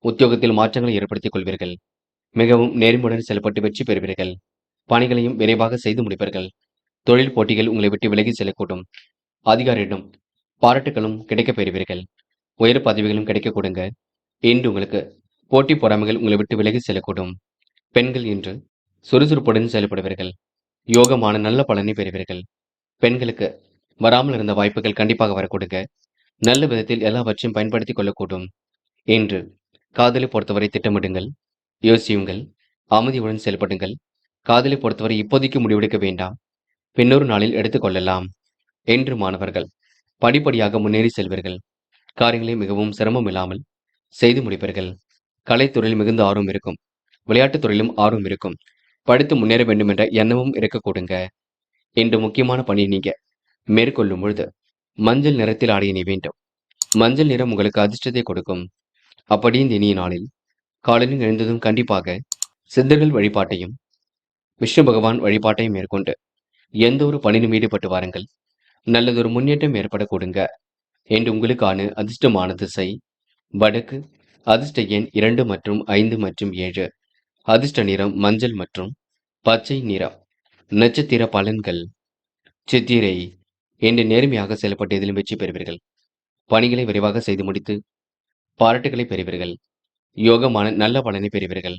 உத்தியோகத்தில் மாற்றங்களை ஏற்படுத்திக் கொள்வீர்கள். மிகவும் நேர்மையுடன் செயல்பட்டு வெற்றி பெறுவீர்கள். பணிகளையும் விரைவாக செய்து முடிப்பீர்கள். தொழில் போட்டிகள் உங்களை விட்டு விலகி செல்லக்கூடும். அதிகாரியிடம் பாராட்டுகளும் கிடைக்கப் பெறுவீர்கள். உயர் பதவிகளும் கிடைக்க கொடுங்க. இன்று உங்களுக்கு போட்டி பொறாமைகள் உங்களை விட்டு விலகி செல்லக்கூடும். பெண்கள் இன்று சுறுசுறுப்புடன் செயல்படுவீர்கள். யோகமான நல்ல பலனை பெறுவீர்கள். பெண்களுக்கு வராமல் இருந்த வாய்ப்புகள் கண்டிப்பாக வரக்கூடுங்க. நல்ல விதத்தில் எல்லாவற்றையும் பயன்படுத்திக் கொள்ளக்கூடும். இன்று காதலை பொறுத்தவரை திட்டமிடுங்கள். யோசியுங்கள். அமைதியுடன் செயல்படுங்கள். காதலை பொறுத்தவரை இப்போதைக்கு முடிவெடுக்க வேண்டாம். பின்னொரு நாளில் எடுத்துக்கொள்ளலாம். என்று மாணவர்கள் படிப்படியாக முன்னேறி செல்வீர்கள். காரியங்களை மிகவும் சிரமம் இல்லாமல் செய்து முடிப்பீர்கள். கலைத்துறையில் மிகுந்த ஆர்வம் இருக்கும். விளையாட்டுத் துறையிலும் ஆர்வம் இருக்கும். படித்து முன்னேற வேண்டும் என்ற எண்ணமும் இருக்கக்கூடுங்க. இன்று முக்கியமான பணி நீங்க மேற்கொள்ளும் பொழுது மஞ்சள் நிறத்தில் ஆடை அணிய வேண்டும். மஞ்சள் நிறம் உங்களுக்கு அதிர்ஷ்டத்தை கொடுக்கும். அப்படி இந்த இனிய நாளில் காலையில் எழுந்ததும் கண்டிப்பாக சித்தர்கள் வழிபாட்டையும் விஷ்ணு பகவான் வழிபாட்டையும் மேற்கொண்டு எந்த ஒரு பணியிலும் ஈடுபட்டு வாருங்கள். நல்லதொரு முன்னேற்றம் ஏற்பட கொடுங்க. என்று உங்களுக்கான அதிர்ஷ்டமான திசை வடக்கு. அதிர்ஷ்ட எண் 2 மற்றும் 5 மற்றும் 7. அதிர்ஷ்ட நிறம் மஞ்சள் மற்றும் பச்சை நிறம். நட்சத்திர பலன்கள். சித்திரை இன்று நேர்மையாக செயல்பட்டு எதிலும் வெற்றி பெறுவீர்கள். பணிகளை விரைவாக செய்து முடித்து பாராட்டுகளை பெறுவீர்கள். யோகமான நல்ல பலனை பெறுவீர்கள்.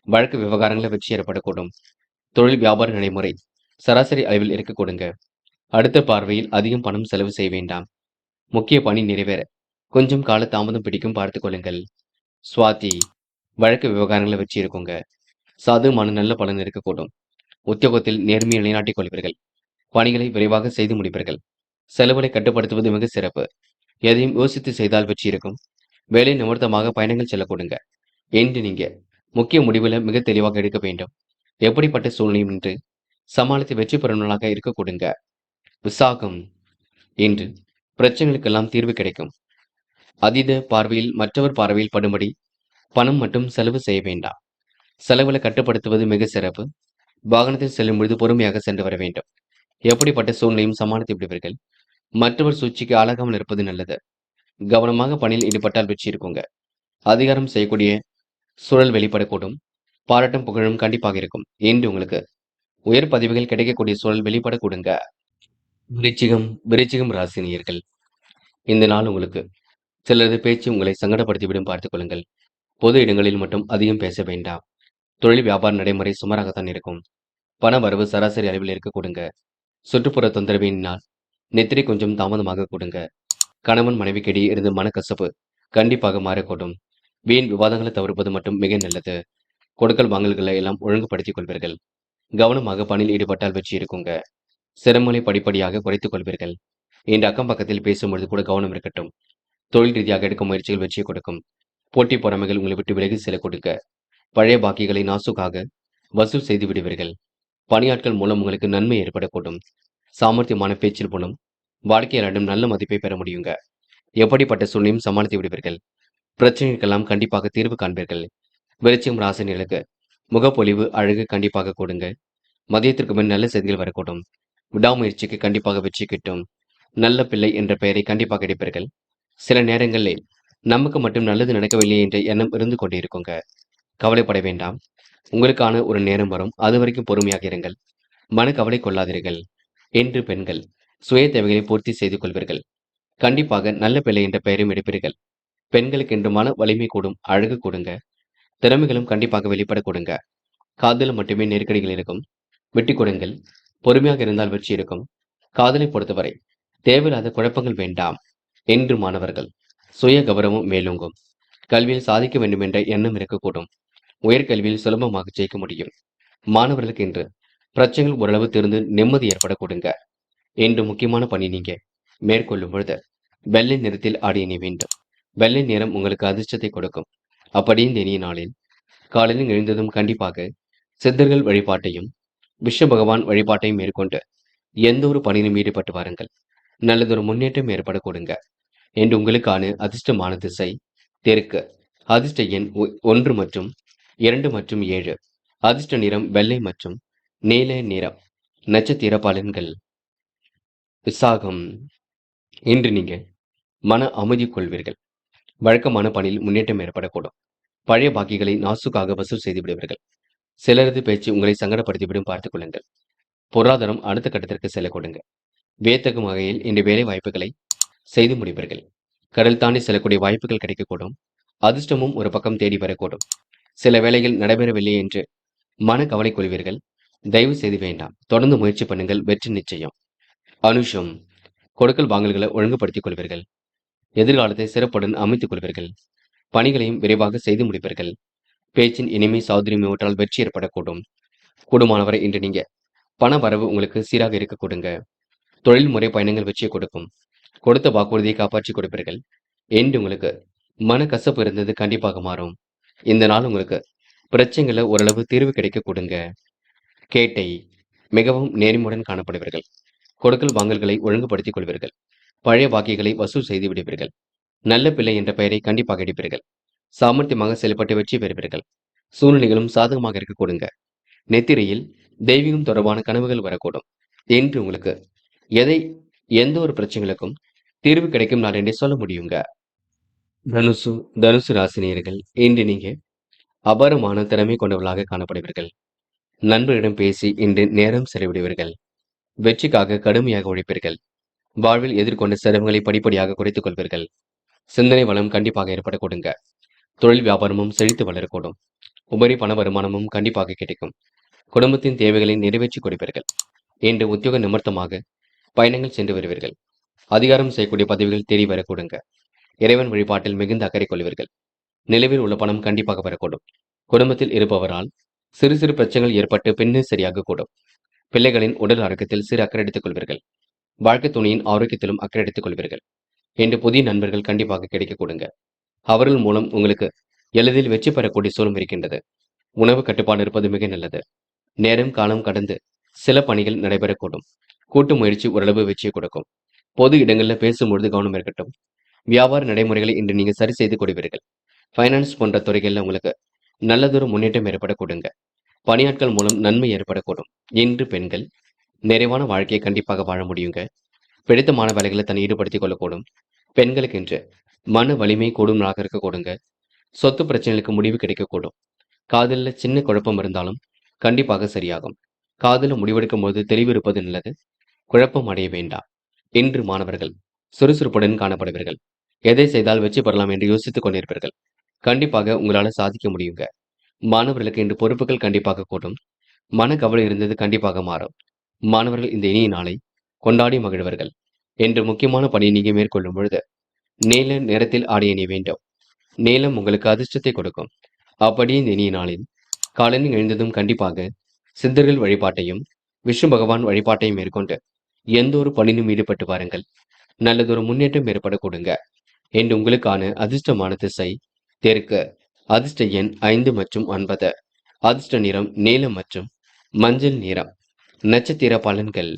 வழக்கு விவகாரங்களை வெற்றி ஏற்படக்கூடும். தொழில் வியாபார நடைமுறை சராசரி அளவில் இருக்க கொடுங்க. அடுத்த பார்வையில் அதிகம் பணம் செலவு செய்ய வேண்டாம். முக்கிய பணி நிறைவேற கொஞ்சம் கால தாமதம் பிடிக்கும் பார்த்துக் கொள்ளுங்கள். சுவாதி வழக்கு விவகாரங்களை வெற்றி இருக்குங்க. சாதகமான நல்ல பலன் இருக்கக்கூடும். உத்தியோகத்தில் நேர்மையை நிலைநாட்டிக் கொள்வீர்கள். பணிகளை விரைவாக செய்து முடிப்பீர்கள். செலவுகளை கட்டுப்படுத்துவது மிக சிறப்பு. எதையும் யோசித்து செய்தால் வெற்றி இருக்கும். வேலை நிமித்தமாக பயணங்கள் செல்ல கொடுங்க. என்று நீங்க முக்கிய முடிவுல மிக தெளிவாக எடுக்க வேண்டும். எப்படிப்பட்ட சூழ்நிலையும் இன்று சமாளித்து வெற்றி பெறுவனாக இருக்க கொடுங்க. விசாகம் இன்று பிரச்சனைகளுக்கெல்லாம் தீர்வு கிடைக்கும். அதீத பார்வையில் மற்றவர் பார்வையில் படும்படி பணம் மட்டும் செலவு செய்ய வேண்டாம். செலவுகளை கட்டுப்படுத்துவது மிக சிறப்பு. வாகனத்தில் செல்லும் பொழுது பொறுமையாக சென்று வர வேண்டும். எப்படிப்பட்ட சூழ்நிலையும் சமாளித்து விடுவீர்கள். மற்றவர் சூழ்ச்சிக்கு ஆளாகாமல் இருப்பது நல்லது. கவனமாக பணியில் ஈடுபட்டால் வெற்றி இருக்குங்க. அதிகாரம் செய்யக்கூடிய சூழல் வெளிப்படக்கூடும். பாராட்டும் புகழும் கண்டிப்பாக இருக்கும். என்று உங்களுக்கு உயர் பதவிகள் கிடைக்கக்கூடிய சூழல் வெளிப்பட கொடுங்க. விருச்சிகம் ராசினியர்கள் இந்த நாள் உங்களுக்கு சிலரது பேச்சு உங்களை சங்கடப்படுத்திவிடும் பார்த்துக் கொள்ளுங்கள். பொது இடங்களில் மட்டும் அதிகம் பேச வேண்டாம். தொழில் வியாபார நடைமுறை சுமாராகத்தான் இருக்கும். பண வரவு சராசரி அளவில் இருக்க கொடுங்க. சுற்றுப்புற தொந்தரவினால் நெத்திரை கொஞ்சம் தாமதமாக கொடுங்க. கணவன் மனைவிக்கிடையே இருந்து மனக்கசப்பு கண்டிப்பாக மாறக்கூடும். வீண் விவாதங்களை தவிர்ப்பது மட்டும் மிக நல்லது. கொடுக்கல் வாங்கல்களை எல்லாம் ஒழுங்குபடுத்திக் கொள்வீர்கள். கவனமாக பணியில் ஈடுபட்டால் வெற்றி இருக்குங்க. சிரமங்களை படிப்படியாக குறைத்துக் கொள்வீர்கள். இன்று அக்கம் பக்கத்தில் பேசும்பொழுது கூட கவனம் இருக்கட்டும். தொழில் ரீதியாக எடுக்கும் முயற்சிகள் வெற்றியை கொடுக்கும். போட்டி பொறாமைகள் உங்களை விட்டு விலகி செல்ல கொடுக்க. பழைய பாக்கிகளை நாசுக்காக வசூல் செய்து விடுவீர்கள். பணியாட்கள் மூலம் உங்களுக்கு நன்மை ஏற்படக்கூடும். சாமர்த்தியமான பேச்சில் மூலம் வாடிக்கையாளரிடம் நல்ல மதிப்பை பெற முடியுங்க. எப்படிப்பட்ட சூழ்நிலையும் சமாளித்து விடுவீர்கள். பிரச்சனைகளுக்கெல்லாம் கண்டிப்பாக தீர்வு காண்பீர்கள். விருச்சிகம் ராசினியர்களுக்கு முகப்பொலிவு அழகு கண்டிப்பாக கொடுங்க. மதியத்திற்கு மேல் நல்ல செய்திகள் வரக்கூடும். விடாமுயற்சிக்கு கண்டிப்பாக வெற்றி கிட்டும். நல்ல பிள்ளை என்ற பெயரை கண்டிப்பாக கிடைப்பீர்கள். சில நேரங்களில் நமக்கு மட்டும் நல்லது நடக்கவில்லை என்ற எண்ணம் இருந்து கொண்டே இருக்குங்க. கவலைப்பட வேண்டாம். உங்களுக்கான ஒரு நேரம் வரும். அது வரைக்கும் பொறுமையாக இருங்கள். மனக்கவலை கொள்ளாதீர்கள். என்று பெண்கள் சுய தேவைகளை பூர்த்தி செய்து கொள்வீர்கள். கண்டிப்பாக நல்ல பிள்ளை என்ற பெயரையும் எடுப்பீர்கள். பெண்களுக்கு என்று மன வலிமை கூடும். அழகு கொடுங்க. திறமைகளும் கண்டிப்பாக வெளிப்பட கொடுங்க. காதலில் மட்டுமே நெருக்கடிகள் இருக்கும். விட்டு கொடுங்கள். பொறுமையாக இருந்தால் வெற்றி இருக்கும். காதலை பொறுத்தவரை தேவையில்லாத குழப்பங்கள் வேண்டாம். என்று மாணவர்கள் சுய கௌரவம் மேலோங்கும். கல்வியில் சாதிக்க வேண்டும் என்ற எண்ணம் இருக்கக்கூடும். உயர்கல்வியில் சுலபமாக ஜெயிக்க முடியும். மாணவர்களுக்கு இன்று பிரச்சனைகள் ஓரளவு தீர்ந்து நிம்மதி ஏற்பட கொடுங்க. என்று முக்கியமான பணி நீங்க மேற்கொள்ளும் பொழுது வெள்ளை நிறத்தில் ஆடை அணிய வேண்டும். வெள்ளை நிறம் உங்களுக்கு அதிர்ஷ்டத்தை கொடுக்கும். அப்படி இந்த இனிய நாளில் காலையில் எழுந்ததும் கண்டிப்பாக சித்தர்கள் வழிபாட்டையும் விஷ்ணு பகவான் வழிபாட்டையும் மேற்கொண்டு எந்த ஒரு பணியிலும் ஈடுபட்டு வாருங்கள். நல்லதொரு முன்னேற்றம் ஏற்பட கொடுங்க. என்று உங்களுக்கான அதிர்ஷ்டமான திசை தெற்கு. அதிர்ஷ்ட எண் 1 மற்றும் 2 மற்றும் 7. அதிர்ஷ்ட நிறம் வெள்ளை மற்றும் நீல நிறம். நட்சத்திர பலன்கள். விசாகம். இன்று நீங்க மன அமைதி கொள்வீர்கள். வழக்கமான பணியில் முன்னேற்றம் ஏற்படக்கூடும். பழைய பாக்கிகளை நாசுக்காக வசூல் செய்து விடுவீர்கள். சிலரது பேச்சு உங்களை சங்கடப்படுத்திவிடும். பார்த்துக் கொள்ளுங்கள். பொருளாதாரம் அடுத்த கட்டத்திற்கு செல்ல கொடுங்க. வியத்தகும் வகையில் இன்று வேலை வாய்ப்புகளை செய்து முடிப்பீர்கள். கடல் தாண்டி செல்லக்கூடிய வாய்ப்புகள் கிடைக்கக்கூடும். அதிர்ஷ்டமும் ஒரு பக்கம் தேடி வரக்கூடும். சில வேலைகள் நடைபெறவில்லை என்று மன கவலை கொள்வீர்கள். தயவு செய்து வேண்டாம். தொடர்ந்து முயற்சி பண்ணுங்கள். வெற்றி நிச்சயம். அனுஷம். கொடுக்கல் வாங்கல்களை ஒழுங்குபடுத்திக் கொள்வீர்கள். எதிர்காலத்தை சிறப்புடன் அமைத்துக் கொள்வீர்கள். பணிகளையும் விரைவாக செய்து முடிப்பீர்கள். பேச்சின் இனிமை சாதுரியமவற்றால் வெற்றி ஏற்படக்கூடும். கூடுமானவரை இன்று நீங்க பண வரவு உங்களுக்கு சீராக இருக்க கொடுங்க. தொழில் முறை பயணங்கள் வெற்றியை கொடுக்கும். கொடுத்த வாக்குறுதியை காப்பாற்றி கொடுப்பீர்கள். என்று உங்களுக்கு மன கசப்பு இருந்தது கண்டிப்பாக மாறும். இந்த நாள் உங்களுக்கு பிரச்சனைகளை ஓரளவு தீர்வு கிடைக்க கொடுங்க. கேட்டை. மிகவும் நேர்மையுடன் காணப்படுவீர்கள். கொடுக்கல் வாங்கல்களை ஒழுங்குபடுத்திக் கொள்வீர்கள். பழைய பாக்கிகளை வசூல் செய்து விடுவீர்கள். நல்ல பிள்ளை என்ற பெயரை கண்டிப்பாக எடுப்பீர்கள். சாமர்த்தியமாக செயல்பட்டு வெற்றி பெறுவீர்கள். சூழ்நிலைகளும் சாதகமாக இருக்க கொடுங்க. நெத்திரையில் தெய்வீகம் தொடர்பான கனவுகள் வரக்கூடும். என்று உங்களுக்கு எந்த ஒரு பிரச்சனைகளுக்கும் தீர்வு கிடைக்கும் நாள் என்றே சொல்ல முடியுங்க. தனுசு ராசினியர்கள் இன்று நீங்க அபாரமான திறமை கொண்டவர்களாக காணப்படுவீர்கள். நண்பரிடம் பேசி இன்று நேரம் செலவிடுவீர்கள். வெற்றிக்காக கடுமையாக உழைப்பீர்கள். வாழ்வில் எதிர்கொண்ட சிரமங்களை படிப்படியாக குறைத்துக் கொள்வீர்கள். சிந்தனை வளம் கண்டிப்பாக ஏற்பட கொடுங்க. தொழில் வியாபாரமும் செழித்து வளரக்கூடும். உபரி பண வருமானமும் கண்டிப்பாக கிடைக்கும். குடும்பத்தின் தேவைகளை நிறைவேற்றி கொடுப்பீர்கள். இன்று உத்தியோக நிமித்தமாக பயணங்கள் சென்று வருவீர்கள். அதிகாரம் செய்யக்கூடிய பதவிகள் தேடி வர கொடுங்க. இறைவன் வழிபாட்டில் மிகுந்த அக்கறை கொள்வீர்கள். நிலவில் உள்ள பணம் கண்டிப்பாக வரக்கூடும். குடும்பத்தில் இருப்பவரால் சிறு சிறு பிரச்சனைகள் ஏற்பட்டு பின்னர் சரியாக கூடும். பிள்ளைகளின் உடல் ஆரோக்கியத்தில் சிறு அக்கறை எடுத்துக் கொள்வீர்கள். வாழ்க்கை துணையின் ஆரோக்கியத்திலும் அக்கறை எடுத்துக் கொள்வீர்கள். என்று புதிய நண்பர்கள் கண்டிப்பாக கிடைக்க கொடுங்க. அவர்கள் மூலம் உங்களுக்கு எளிதில் வெற்றி பெறக்கூடிய சூழல் இருக்கின்றது. உணவு கட்டுப்பாடு இருப்பது மிக நல்லது. நேரம் காலம் கடந்து சில பணிகள் நடைபெறக்கூடும். கூட்டு முயற்சி ஓரளவு வெற்றியை கொடுக்கும். பொது இடங்களில் பேசும்பொழுது கவனம் இருக்கட்டும். வியாபார நடைமுறைகளை இன்று நீங்க சரி செய்து கொடுவீர்கள். ஃபைனான்ஸ் போன்ற துறைகளில் உங்களுக்கு நல்லதொரு முன்னேற்றம் ஏற்பட கொடுங்க. பணியாட்கள் மூலம் நன்மை ஏற்படக்கூடும். இன்று பெண்கள் நிறைவான வாழ்க்கையை கண்டிப்பாக வாழ முடியுங்க. பிடித்தமான வேலைகளை தன்னை ஈடுபடுத்திக் கொள்ளக்கூடும். பெண்களுக்கு இன்று மன வலிமை கூடும் நாளாக இருக்க கொடுங்க. சொத்து பிரச்சனைகளுக்கு முடிவு கிடைக்கக்கூடும். காதலில் சின்ன குழப்பம் இருந்தாலும் கண்டிப்பாக சரியாகும். காதலில் முடிவெடுக்கும் போது தெளிவு இருப்பது நல்லது. குழப்பம் அடைய வேண்டாம். இன்று மாணவர்கள் சுறுசுறுப்புடன் காணப்படுவீர்கள். எதை செய்தால் வெற்றி பெறலாம் என்று யோசித்துக் கொண்டிருப்பீர்கள். கண்டிப்பாக உங்களால் சாதிக்க முடியுங்க. மாணவர்களுக்கு இன்று பொறுப்புகள் கண்டிப்பாக கூடும். மன கவலை இருந்தது கண்டிப்பாக மாறும். மாணவர்கள் இந்த இனிய நாளை கொண்டாடி மகிழ்வர்கள். என்று முக்கியமான பணியை நீங்க மேற்கொள்ளும் பொழுது நீல நிறத்தில் ஆடை அணிய வேண்டும். நீலம் உங்களுக்கு அதிர்ஷ்டத்தை கொடுக்கும். அப்படி இந்த இனிய நாளில் காலையில் எழுந்ததும் கண்டிப்பாக சித்தர்கள் வழிபாட்டையும் விஷ்ணு பகவான் வழிபாட்டையும் மேற்கொண்டு எந்த ஒரு பணியிலும் ஈடுபட்டு வாருங்கள். நல்லதொரு முன்னேற்றம் ஏற்பட கொடுங்க. என்று உங்களுக்கான அதிர்ஷ்டமான திசை தெற்கு. அதிர்ஷ்ட எண் 5 மற்றும் 9. அதிர்ஷ்ட நிறம் நீலம் மற்றும் மஞ்சள் நிறம். நட்சத்திர பலன்கள்.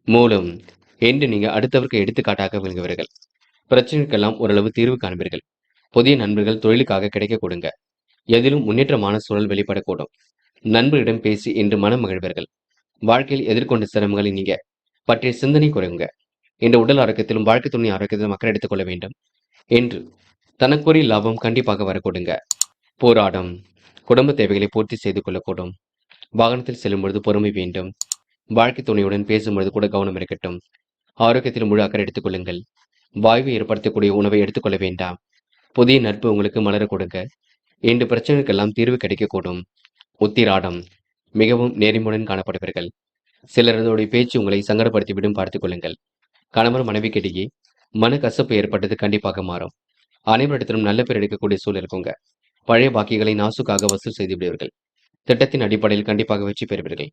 மூலம். என்று நீங்க அடுத்தவருக்கு எடுத்துக்காட்டாக விளங்குவீர்கள். பிரச்சனைக்கெல்லாம் ஓரளவு தீர்வு காண்பீர்கள். புதிய நண்பர்கள் தொழிலுக்காக கிடைக்க கொடுங்க. எதிலும் முன்னேற்றமான சூழல் வெளிப்படக்கூடும். நண்பரிடம் பேசி இன்று மனம் மகிழ்வீர்கள். வாழ்க்கையில் எதிர்கொண்ட சிரமங்களை நீங்க பற்றிய சிந்தனை குறையுங்க. இன்று உடல் ஆரோக்கியத்திலும் வாழ்க்கை துணை ஆரோக்கியத்திலும் அக்கறை எடுத்துக் கொள்ள வேண்டும் என்று தனக்குரிய லாபம் கண்டிப்பாக வரக்கூடுங்க. போராடம். குடும்ப தேவைகளை பூர்த்தி செய்து கொள்ளக்கூடும். வாகனத்தில் செல்லும் பொழுது பொறுமை வேண்டும். வாழ்க்கை துணையுடன் பேசும்பொழுது கூட கவனம் இருக்கட்டும். ஆரோக்கியத்தில் முழு அக்கறை எடுத்துக் கொள்ளுங்கள். வாய்வு ஏற்படுத்தக்கூடிய உணவை எடுத்துக்கொள்ள வேண்டாம். புதிய நட்பு உங்களுக்கு மலர கொடுங்க. இன்று பிரச்சனைக்கெல்லாம் தீர்வு கிடைக்கக்கூடும். உத்திராடம். மிகவும் நேர்மையுடன் காணப்படுவீர்கள். சிலரதுடைய பேச்சு உங்களை சங்கடப்படுத்திவிடும் பார்த்துக் கொள்ளுங்கள். கணவன் மனைவிக்கிடையே மனக்கசப்பு ஏற்பட்டது கண்டிப்பாக மாறும். அனைவரிடத்திலும் நல்ல பேர் எடுக்கக்கூடிய சூழல் இருக்குங்க. பழைய பாக்கிகளை நாசுக்காக வசூல் செய்து விடுவீர்கள். திட்டத்தின் அடிப்படையில் கண்டிப்பாக வெற்றி பெறுவீர்கள்.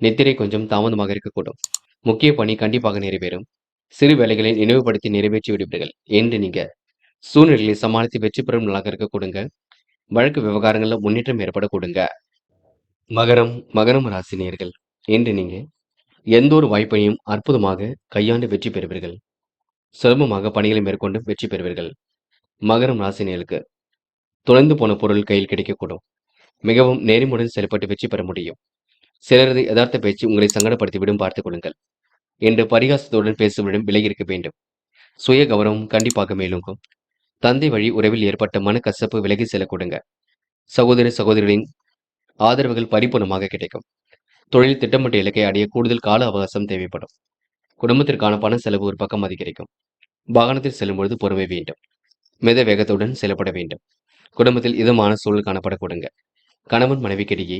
நித்திரை கொஞ்சம் தாமதமாக இருக்கக்கூடும். முக்கிய பணி கண்டிப்பாக நிறைவேறும். சிறு வேலைகளை நினைவுபடுத்தி நிறைவேற்றி விடுவீர்கள் என்று நீங்க சூழ்நிலைகளை சமாளித்து வெற்றி பெறும் நாளாக இருக்க கொடுங்க. வழக்கு விவகாரங்கள்ல முன்னேற்றம் ஏற்பட கொடுங்க. மகரம் ராசி நேயர்கள். என்று நீங்க எந்த ஒரு வாய்ப்பையும் அற்புதமாக கையாண்டு வெற்றி பெறுவீர்கள். சுலபமாக பணிகளை மேற்கொண்டு வெற்றி பெறுவீர்கள். மகரம் ராசினியர்களுக்கு தொலைந்து போன பொருள் கையில் கிடைக்கக்கூடும். மிகவும் நேர்மையுடன் செயல்பட்டு வெற்றி பெற முடியும். சிலரது யதார்த்த பேச்சு உங்களை சங்கடப்படுத்திவிடும் பார்த்துக் கொள்ளுங்கள். என்று பரிகாசத்துடன் பேசுவதிடம் விலகி இருக்க வேண்டும். சுய கௌரவம் கண்டிப்பாக மேலோங்கும். தந்தை வழி உறவில் ஏற்பட்ட மனக்கசப்பு விலகி செல்ல கொடுங்க. சகோதர சகோதரிகளின் ஆதரவுகள் பரிபூர்ணமாக கிடைக்கும். தொழில் திட்டமிட்ட இலக்கை அடைய கூடுதல் கால அவகாசம் தேவைப்படும். குடும்பத்திற்கான பண செலவு ஒரு பக்கம் அதிகரிக்கும். வாகனத்தில் செல்லும் பொழுது பொறுமை வேண்டும். மித வேகத்துடன் செயல்பட வேண்டும். குடும்பத்தில் இதமான சூழல் காணப்பட கொடுங்க. கணவன் மனைவிக்கிடையே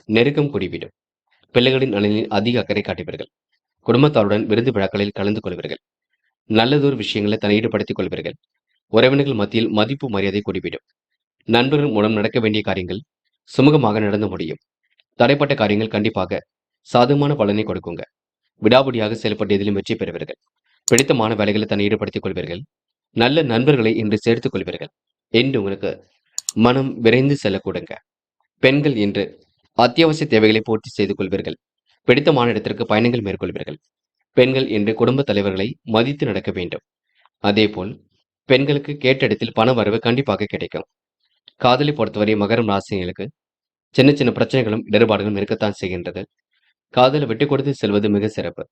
நெருக்கம் கூடிவிடும். பிள்ளைகளின் நலனில் அதிக அக்கறை காட்டுவீர்கள். குடும்பத்தாருடன் விருந்து விழாக்களில் கலந்து கொள்வீர்கள். நல்லதொரு விஷயங்களை தன்னை ஈடுபடுத்திக் கொள்வீர்கள். உறவினர்கள் மத்தியில் மதிப்பு மரியாதை கூடிவிடும். நண்பர்கள் மூலம் நடக்க வேண்டிய காரியங்கள் சுமூகமாக நடந்து முடியும். தடைப்பட்ட காரியங்கள் கண்டிப்பாக சாதகமான பலனை கொடுக்குங்க. விடாபடியாக செயல்பட்டு எதிலும் வெற்றி பெறுவீர்கள். பிடித்தமான வேலைகளை தன்னை ஈடுபடுத்திக் கொள்வீர்கள். நல்ல நண்பர்களை இன்று சேர்த்துக் கொள்வீர்கள் என்று உங்களுக்கு மனம் விரைந்து செல்லக்கூடுங்க. பெண்கள் இன்று அத்தியாவசிய தேவைகளை பூர்த்தி செய்து கொள்வீர்கள். பிடித்தமான இடத்திற்கு பயணங்கள் மேற்கொள்வீர்கள். பெண்கள் இன்று குடும்ப தலைவர்களை மதித்து நடக்க வேண்டும். அதேபோல் பெண்களுக்கு கேட்ட இடத்தில் பண வரவு கண்டிப்பாக கிடைக்கும். காதலை பொறுத்தவரை மகரம் ராசினியர்களுக்கு சின்ன சின்ன பிரச்சனைகளும் இடர்பாடுகளும் இருக்கத்தான் செய்கின்றது. காதலை விட்டுக் கொடுத்து செல்வது மிக சிறப்பு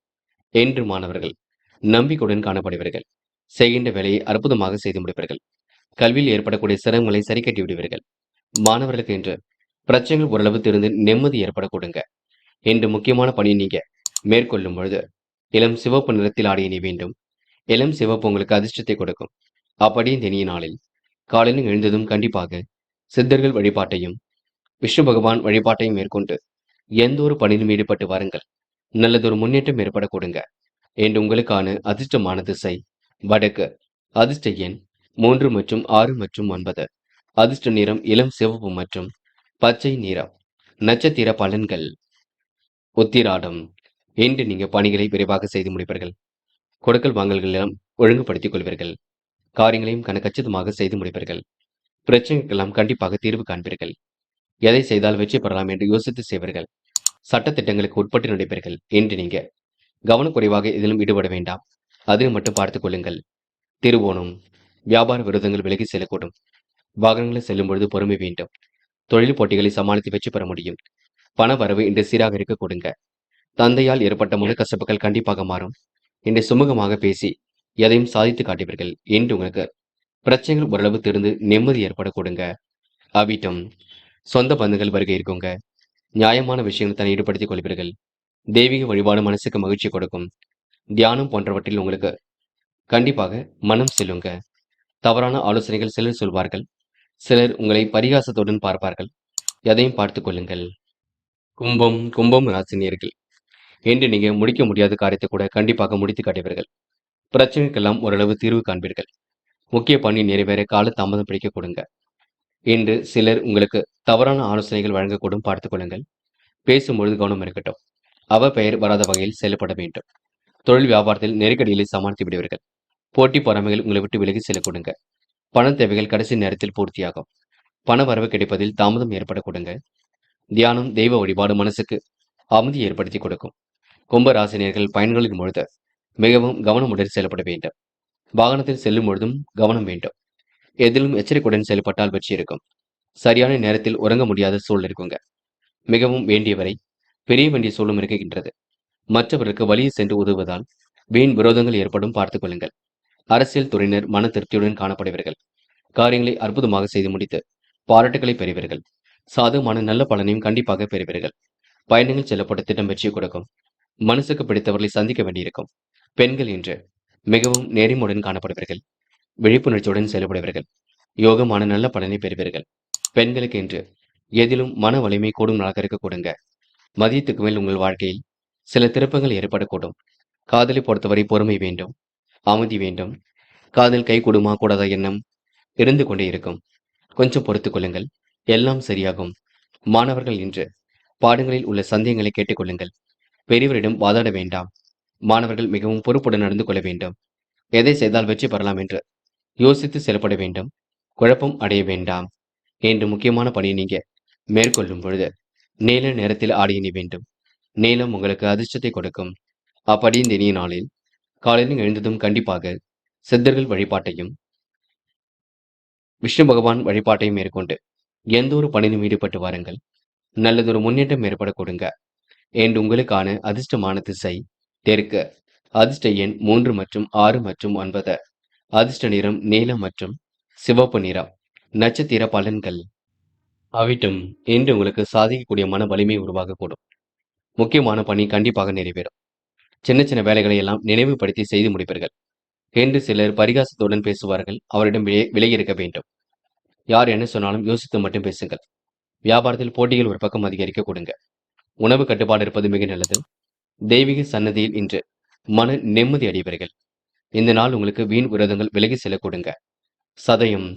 என்று மாணவர்கள் நம்பிக்கையுடன் காணப்படுவீர்கள். செய்கின்ற வேலையை அற்புதமாக செய்து முடிப்பீர்கள். கல்வியில் ஏற்படக்கூடிய சிரமங்களை சரி கட்டி விடுவீர்கள். மாணவர்களுக்கு இன்று பிரச்சனைகள் ஓரளவு திருந்து நிம்மதி ஏற்பட கொடுங்க. இன்று முக்கியமான பணியை நீங்க மேற்கொள்ளும் பொழுது இளம் சிவப்பு நிறத்தில் ஆடை அணிய வேண்டும். இளம் சிவப்பு உங்களுக்கு அதிர்ஷ்டத்தை கொடுக்கும். அப்படியே இந்த இனிய நாளில் காலையில் எழுந்ததும் கண்டிப்பாக சித்தர்கள் வழிபாட்டையும் விஷ்ணு பகவான் வழிபாட்டையும் மேற்கொண்டு எந்த ஒரு பணியிலும் ஈடுபட்டு வாருங்கள். நல்லதொரு முன்னேற்றம் ஏற்பட கொடுங்க. என்று உங்களுக்கான அதிர்ஷ்டமான திசை வடக்கு. அதிர்ஷ்ட எண் 3 மற்றும் 6 மற்றும் 9. அதிர்ஷ்ட நிறம் இளம் சிவப்பு மற்றும் பச்சை நிறம். நட்சத்திர பலன்கள். உத்திராடம். இன்று நீங்க பணிகளை விரைவாக செய்து முடிப்பீர்கள். கொடுக்கல் வாங்கல்களெல்லாம் ஒழுங்குபடுத்திக் கொள்வீர்கள். காரியங்களையும் கச்சிதமாக செய்து முடிப்பீர்கள். பிரச்சனைக்கெல்லாம் கண்டிப்பாக தீர்வு காண்பீர்கள். எதை செய்தால் வெற்றி பெறலாம் என்று யோசித்து செய்வீர்கள். சட்ட திட்டங்களுக்கு உட்பட்டு நடைபெறுங்கள் என்று நீங்க கவனக்குறைவாக இதிலும் ஈடுபட வேண்டாம். அதில் மட்டும் பார்த்துக் கொள்ளுங்கள். திருவோணம். வியாபார விரோதங்கள் விலகி செல்லக்கூடும். வாகனங்களில் செல்லும் பொழுது பொறுமை வேண்டும். தொழில் போட்டிகளை சமாளித்து வெற்றி பெற முடியும். பண வரவு இன்று சீராக இருக்க கொடுங்க. தந்தையால் ஏற்பட்ட மனக்கசப்புகள் கண்டிப்பாக மாறும். இன்று சுமூகமாக பேசி எதையும் சாதித்து காட்டுவீர்கள் என்று உங்களுக்கு பிரச்சனைகள் ஓரளவு திருந்து நிம்மதி ஏற்பட கொடுங்க. அவிட்டம். சொந்த பந்துகள் வருகை இருக்குங்க. நியாயமான விஷயங்கள் தன்னை ஈடுபடுத்திக் கொள்வீர்கள். தெய்வீக வழிபாடு மனசுக்கு மகிழ்ச்சி கொடுக்கும். தியானம் போன்றவற்றில் உங்களுக்கு கண்டிப்பாக மனம் செல்லுங்க. தவறான ஆலோசனைகள் சிலர் சொல்வார்கள். சிலர் உங்களை பரிகாசத்துடன் பார்ப்பார்கள். எதையும் பார்த்துக் கொள்ளுங்கள். கும்பம் ராசினியர்கள். என்று நீங்க முடிக்க முடியாத காரியத்தை கூட கண்டிப்பாக முடித்து காட்டுவீர்கள். பிரச்சனைக்கெல்லாம் ஓரளவு தீர்வு காண்பீர்கள். முக்கிய பணி நிறைவேற கால தாமதம் பிடிக்க கொடுங்க. இன்று சிலர் உங்களுக்கு தவறான ஆலோசனைகள் வழங்கக்கூடும் பார்த்துக் கொள்ளுங்கள். பேசும்பொழுது கவனம் இருக்கட்டும். அவ பெயர் வராத வகையில் செயல்பட வேண்டும். தொழில் வியாபாரத்தில் நெருக்கடிகளை சமாளித்து விடுவீர்கள். போட்டி பொறாமைகள் உங்களை விட்டு விலகி செல்ல கொடுங்க. பண தேவைகள் கடைசி நேரத்தில் பூர்த்தியாகும். பண வரவு கிடைப்பதில் தாமதம் ஏற்பட கொடுங்க. தியானம் தெய்வ வழிபாடு மனசுக்கு அமைதி ஏற்படுத்தி கொடுக்கும். கும்ப ராசினியர்கள் பயன்களின் பொழுது மிகவும் கவனமுடன் செயல்பட வேண்டும். வாகனத்தில் செல்லும் பொழுதும் கவனம் வேண்டும். எதிலும் எச்சரிக்கையுடன் செயல்பட்டால் வெற்றி இருக்கும். சரியான நேரத்தில் உறங்க முடியாத சூழல் இருக்குங்க. மிகவும் வேண்டியவரை பெரிய வேண்டிய சூழலும் இருக்கின்றது. மற்றவருக்கு வழியை சென்று உதவுவதால் வீண் விரோதங்கள் ஏற்படும் பார்த்துக் கொள்ளுங்கள். அரசியல் துறையினர் மன திருப்தியுடன் காணப்படுவீர்கள். காரியங்களை அற்புதமாக செய்து முடித்து பாராட்டுகளை பெறுவீர்கள். சாதகமான நல்ல பலனையும் கண்டிப்பாக பெறுவீர்கள். பயணங்கள் செல்லப்பட்ட திட்டம் வெற்றி கொடுக்கும். மனசுக்கு பிடித்தவர்களை சந்திக்க வேண்டியிருக்கும். பெண்கள் இன்று மிகவும் நேர்மையுடன் காணப்படுவீர்கள். விழிப்புணர்ச்சியுடன் செயல்படுவீர்கள். யோகமான நல்ல பலனை பெறுவீர்கள். பெண்களுக்கு இன்று எதிலும் மன வலிமை கூடும் நாளாக இருக்க கொடுங்க. மதியத்துக்கு மேல் உங்கள் வாழ்க்கையில் சில திருப்பங்கள் ஏற்படக்கூடும். காதலை பொறுத்தவரை பொறுமை வேண்டும், அமைதி வேண்டும். காதல் கை கூடுமா கூடாத எண்ணம் இருந்து கொண்டே இருக்கும். கொஞ்சம் பொறுத்துக் கொள்ளுங்கள், எல்லாம் சரியாகும். மாணவர்கள் இன்று பாடங்களில் உள்ள சந்தேகங்களை கேட்டுக்கொள்ளுங்கள். பெரியவரிடம் வாதாட வேண்டாம். மாணவர்கள் மிகவும் பொறுப்புடன் நடந்து கொள்ள வேண்டும். எதை செய்தால் வெற்றி பெறலாம் என்று யோசித்து செயல்பட வேண்டும். குழப்பம் அடைய வேண்டாம். என்று முக்கியமான பணியை நீங்க மேற்கொள்ளும் பொழுது நீல நேரத்தில் ஆடை அணிய வேண்டும். நீலம் உங்களுக்கு அதிர்ஷ்டத்தை கொடுக்கும். அப்படி இந்த இனிய நாளில் காலையில் எழுந்ததும் கண்டிப்பாக சித்தர்கள் வழிபாட்டையும் விஷ்ணு பகவான் வழிபாட்டையும் மேற்கொண்டு எந்த ஒரு பணியிலும் ஈடுபட்டு வாருங்கள். நல்லதொரு முன்னேற்றம் ஏற்பட கொடுங்க. என்று உங்களுக்கான அதிர்ஷ்டமான திசை தெற்கு. அதிர்ஷ்ட எண் 3 மற்றும் 6 மற்றும் 9. அதிர்ஷ்ட நிறம் நீலம் மற்றும் சிவப்பு நிறம். நட்சத்திர பலன்கள். அவிட்டம் இன்று உங்களுக்கு சாதிக்கக்கூடிய மன வலிமை உருவாகக்கூடும். முக்கியமான பணி கண்டிப்பாக நிறைவேறும். சின்ன சின்ன வேலைகளை எல்லாம் நினைவுபடுத்தி செய்து முடிப்பீர்கள். என்று சிலர் பரிகாசத்துடன் பேசுவார்கள். அவரிடம் விலகி இருக்க வேண்டும். யார் என்ன சொன்னாலும் யோசித்து மட்டும் பேசுங்கள். வியாபாரத்தில் போட்டிகள் ஒரு பக்கம் அதிகரிக்க கொடுங்க. உணவு கட்டுப்பாடு இருப்பது மிக நல்லது. தெய்வீக சன்னதியில் இன்று மன நிம்மதி அடைவீர்கள். இந்த நாள் உங்களுக்கு வீண் விரோதங்கள் விலகி செல்ல கொடுங்க. சதயம்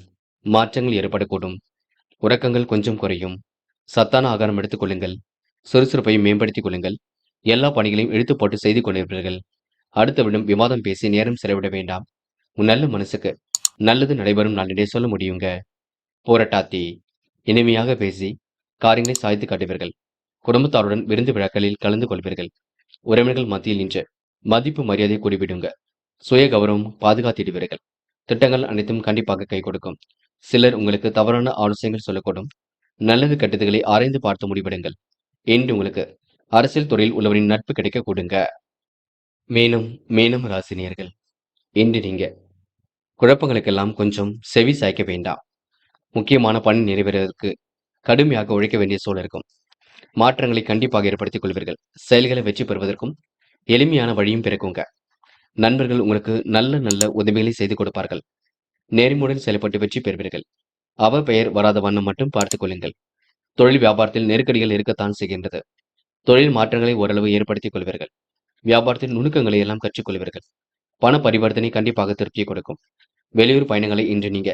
மாற்றங்கள் ஏற்படக்கூடும். உறக்கங்கள் கொஞ்சம் குறையும். சத்தான ஆகாரம் எடுத்துக் கொள்ளுங்கள். சுறுசுறுப்பை மேம்படுத்திக் கொள்ளுங்கள். எல்லா பணிகளையும் இழுத்து போட்டு செய்து கொண்டிருப்பீர்கள். அடுத்தவிடம் விவாதம் பேசி நேரம் செலவிட வேண்டாம். உன் நல்ல மனசுக்கு நல்லது நடைபெறும் நாளிடையே சொல்ல முடியுங்க. போராட்டாத்தி இனிமையாக பேசி காரியங்களை சாய்த்து காட்டுவீர்கள். குடும்பத்தாருடன் விருந்து விழாக்களில் கலந்து கொள்வீர்கள். உறவினர்கள் மத்தியில் இன்று மதிப்பு மரியாதை கூடிவிடுங்க. சுய கௌரவம் பாதுகாத்திடுவீர்கள். திட்டங்கள் அனைத்தும் கண்டிப்பாக கை கொடுக்கும். சிலர் உங்களுக்கு தவறான ஆலோசனைகள் சொல்லக்கூடும். நல்லது கெட்டதுகளை ஆராய்ந்து பார்த்து முடிவெடுங்கள். என்று உங்களுக்கு அரசியல் துறையில் உள்ளவரின் நட்பு கிடைக்க கொடுங்க. மீனம் ராசினியர்கள் இன்று நீங்க குழப்பங்களுக்கெல்லாம் கொஞ்சம் செவி சாய்க்க வேண்டாம். முக்கியமான பணி நிறைவேறுவதற்கு கடுமையாக உழைக்க வேண்டிய சூழல் இருக்கும். மாற்றங்களை கண்டிப்பாக ஏற்படுத்திக் கொள்வீர்கள். செயல்களை வெற்றி பெறுவதற்கும் எளிமையான வழியும் பிறக்குங்க. நண்பர்கள் உங்களுக்கு நல்ல நல்ல உதவிகளை செய்து கொடுப்பார்கள். நேர்மையுடன் செயல்பட்டு வெற்றி பெறுவீர்கள். அவ பெயர் வராத வண்ணம் மட்டும் பார்த்துக் கொள்ளுங்கள். தொழில் வியாபாரத்தில் நெருக்கடிகள் இருக்கத்தான் செய்கின்றது. தொழில் மாற்றங்களை ஓரளவு ஏற்படுத்திக் கொள்வீர்கள். வியாபாரத்தின் நுணுக்கங்களை எல்லாம் கற்றுக்கொள்வீர்கள். பண பரிவர்த்தனை கண்டிப்பாக திருப்தியை கொடுக்கும். வெளியூர் பயணங்களை இன்று நீங்க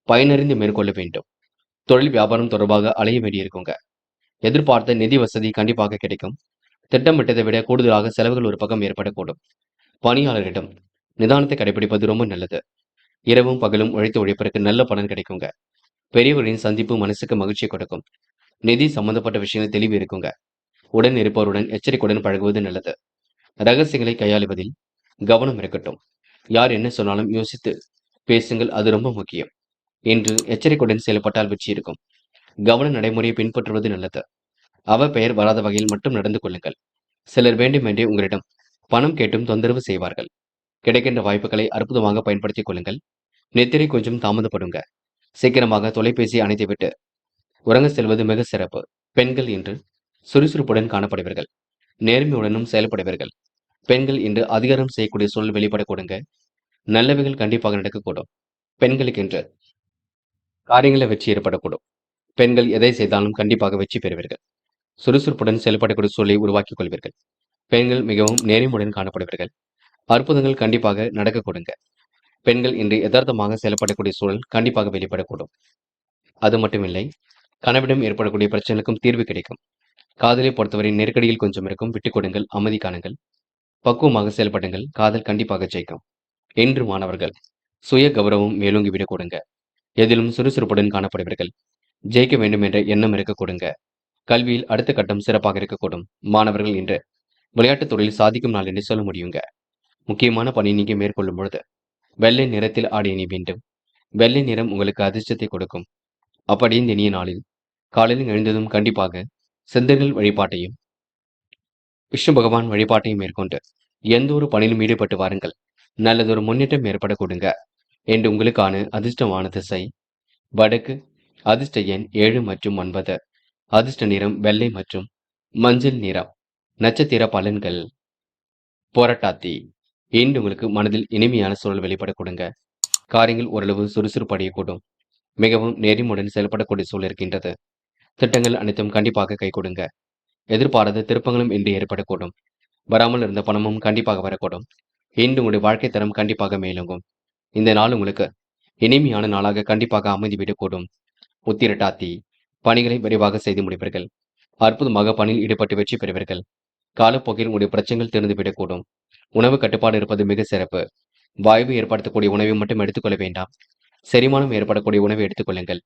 பயனறிந்து மேற்கொள்ள வேண்டும். தொழில் வியாபாரம் தொடர்பாக அலைய வேண்டியிருக்குங்க. எதிர்பார்த்த நிதி வசதி கண்டிப்பாக கிடைக்கும். திட்டமிட்டதை விட கூடுதலாக செலவுகள் ஒரு பக்கம் ஏற்படக்கூடும். பணியாளரிடம் நிதானத்தை கடைபிடிப்பது ரொம்ப நல்லது. இரவும் பகலும் உழைத்து உழைப்பிற்கு நல்ல பலன் கிடைக்குங்க. பெரியவர்களின் சந்திப்பு மனசுக்கு மகிழ்ச்சியை கொடுக்கும். நிதி சம்பந்தப்பட்ட விஷயங்கள் தெளிவு இருக்குங்க. உடன் இருப்பவருடன் எச்சரிக்கையுடன் பழகுவது நல்லது. ரகசியங்களை கையாளுவதில் கவனம் இருக்கட்டும். யார் என்ன சொன்னாலும் யோசித்து பேசுங்கள், அது ரொம்ப முக்கியம். என்று எச்சரிக்கையுடன் செயல்பட்டால் வெற்றி இருக்கும். கவன நடைமுறையை பின்பற்றுவது நல்லது. அவ பெயர் வராத வகையில் மட்டும் நடந்து கொள்ளுங்கள். சிலர் வேண்டுமென்றே உங்களிடம் பணம் கேட்டும் தொந்தரவு செய்வார்கள். கிடைக்கின்ற வாய்ப்புகளை அற்புதமாக பயன்படுத்திக் கொள்ளுங்கள். நித்திரை கொஞ்சம் தாமதப்படுங்க. சீக்கிரமாக தொலைபேசியை அணைத்துவிட்டு உறங்க செல்வது மிக சிறப்பு. பெண்கள் இன்று சுறுசுறுப்புடன் காணப்படுவீர்கள். நேர்மையுடனும் செயல்படுவீர்கள். பெண்கள் இன்று அதிகாரம் செய்யக்கூடிய சூழல் வெளிப்பட கொடுங்க. நல்லவைகள் கண்டிப்பாக நடக்கக்கூடும். பெண்களுக்கு இன்று காரியங்களில் வெற்றி ஏற்படக்கூடும். பெண்கள் எதை செய்தாலும் கண்டிப்பாக வெற்றி பெறுவீர்கள். சுறுசுறுப்புடன் செயல்படக்கூடிய சூழலை உருவாக்கிக் கொள்வீர்கள். பெண்கள் மிகவும் நேர்மையுடன் காணப்படுவீர்கள். அற்புதங்கள் கண்டிப்பாக நடக்க கொடுங்க. பெண்கள் இன்று யதார்த்தமாக செயல்படக்கூடிய சூழல் கண்டிப்பாக வெளிப்படக்கூடும். அது மட்டுமில்லை, கணவனிடம் ஏற்படக்கூடிய பிரச்சனைகளுக்கும் தீர்வு கிடைக்கும். காதலை பொறுத்தவரை நெருக்கடியில் கொஞ்சம் இருக்கும். விட்டுக் கொடுங்கள், அமைதி காணுங்கள். பக்குவமாக செயல்படுங்கள். காதல் கண்டிப்பாக ஜெயிக்கும். என்று மாணவர்கள் சுய கௌரவம் மேலோங்கி விட கொடுங்க. எதிலும் சுறுசுறுப்புடன் காணப்படுவீர்கள். ஜெயிக்க வேண்டும் என்ற எண்ணம் இருக்க கொடுங்க. கல்வியில் அடுத்த கட்டம் சிறப்பாக இருக்கக்கூடும். மாணவர்கள் இன்று விளையாட்டுத் துறையில் சாதிக்கும் நாள் என்று சொல்ல முடியுங்க. முக்கியமான பணி நீங்க மேற்கொள்ளும் பொழுது வெள்ளை நிறத்தில் ஆடை அணி வேண்டும். வெள்ளை நிறம் உங்களுக்கு அதிர்ஷ்டத்தை கொடுக்கும். அப்படி இந்த இனிய நாளில் காலையில் எழுந்ததும் கண்டிப்பாக சித்தர்கள் வழிபாட்டையும் விஷ்ணு பகவான் வழிபாட்டையும் மேற்கொண்டு எந்த ஒரு பணியிலும் ஈடுபட்டு வாருங்கள். நல்லதொரு முன்னேற்றம் ஏற்பட கொடுங்க. என்று உங்களுக்கான அதிர்ஷ்டமான திசை வடக்கு. அதிர்ஷ்ட எண் 7 மற்றும் 9. அதிர்ஷ்ட நிறம் வெள்ளை மற்றும் மஞ்சள் நிறம். நட்சத்திர பலன்கள் போராட்டாத்தி. இன்று உங்களுக்கு மனதில் இனிமையான சூழல் வெளிப்பட கொடுங்க. காரியங்கள் ஓரளவு சுறுசுறுப்பு அடையக்கூடும். மிகவும் நேர்மையுடன் செயல்படக்கூடிய சூழல் இருக்கின்றது. திட்டங்கள் அனைத்தும் கண்டிப்பாக கை கொடுங்க. எதிர்பாராத திருப்பங்களும் இன்று ஏற்படக்கூடும். வராமல் இருந்த பணமும் கண்டிப்பாக வரக்கூடும். இன்று உங்களுடைய வாழ்க்கை தரம் கண்டிப்பாக மேலோங்கும். இந்த நாள் உங்களுக்கு இனிமையான நாளாக கண்டிப்பாக அமைந்துவிடக்கூடும். உத்திரட்டாத்தி. பணிகளை விரைவாக செய்து முடிப்பீர்கள். அற்புதமாக பணியில் ஈடுபட்டு வெற்றி பெறுவீர்கள். காலப்போக்கில் உங்களுடைய பிரச்சனைகள் தெரிந்துவிடக்கூடும். உணவு கட்டுப்பாடு இருப்பது மிக சிறப்பு. வாய்வு ஏற்படுத்தக்கூடிய உணவை மட்டும் எடுத்துக்கொள்ள வேண்டாம். செரிமானம் ஏற்படக்கூடிய உணவை எடுத்துக்கொள்ளுங்கள்.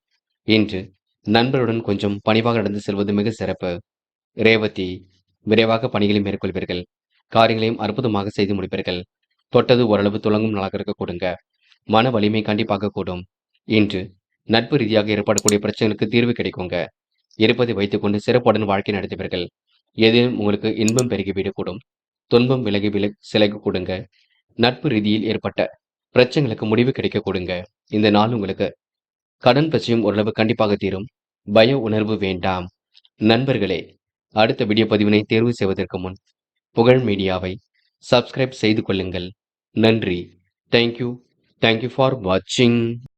இன்று நண்பருடன் கொஞ்சம் பணிவாக நடந்து செல்வது மிக சிறப்பு. ரேவதி. விரைவாக பணிகளை மேற்கொள்வீர்கள். காரியங்களையும் அற்புதமாக செய்து முடிப்பீர்கள். தொட்டது ஓரளவு துளங்கும் நாளாக இருக்க கொடுங்க. மன வலிமை கண்டிப்பாக கூடும். இன்று நட்பு ரீதியாக ஏற்படக்கூடிய பிரச்சனைகளுக்கு தீர்வு கிடைக்குங்க. இருப்பதை வைத்துக்கொண்டு சிறப்புடன் வாழ்க்கை நடத்துவீர்கள். ஏதேனும் உங்களுக்கு இன்பம் பெருகிவிடக்கூடும். துன்பம் விலகி சிலகு கொடுங்க. நட்பு ரீதியில் ஏற்பட்ட பிரச்சனைகளுக்கு முடிவு கிடைக்க கொடுங்க. இந்த நாள் உங்களுக்கு கடன் பிரச்சனையும் ஓரளவு கண்டிப்பாக தீரும். பய உணர்வு வேண்டாம். நண்பர்களே, அடுத்த வீடியோ பதிவினை தேர்வு செய்வதற்கு முன் புகழ் மீடியாவை சப்ஸ்கிரைப் செய்து கொள்ளுங்கள். நன்றி. தேங்க்யூ ஃபார் வாட்சிங்.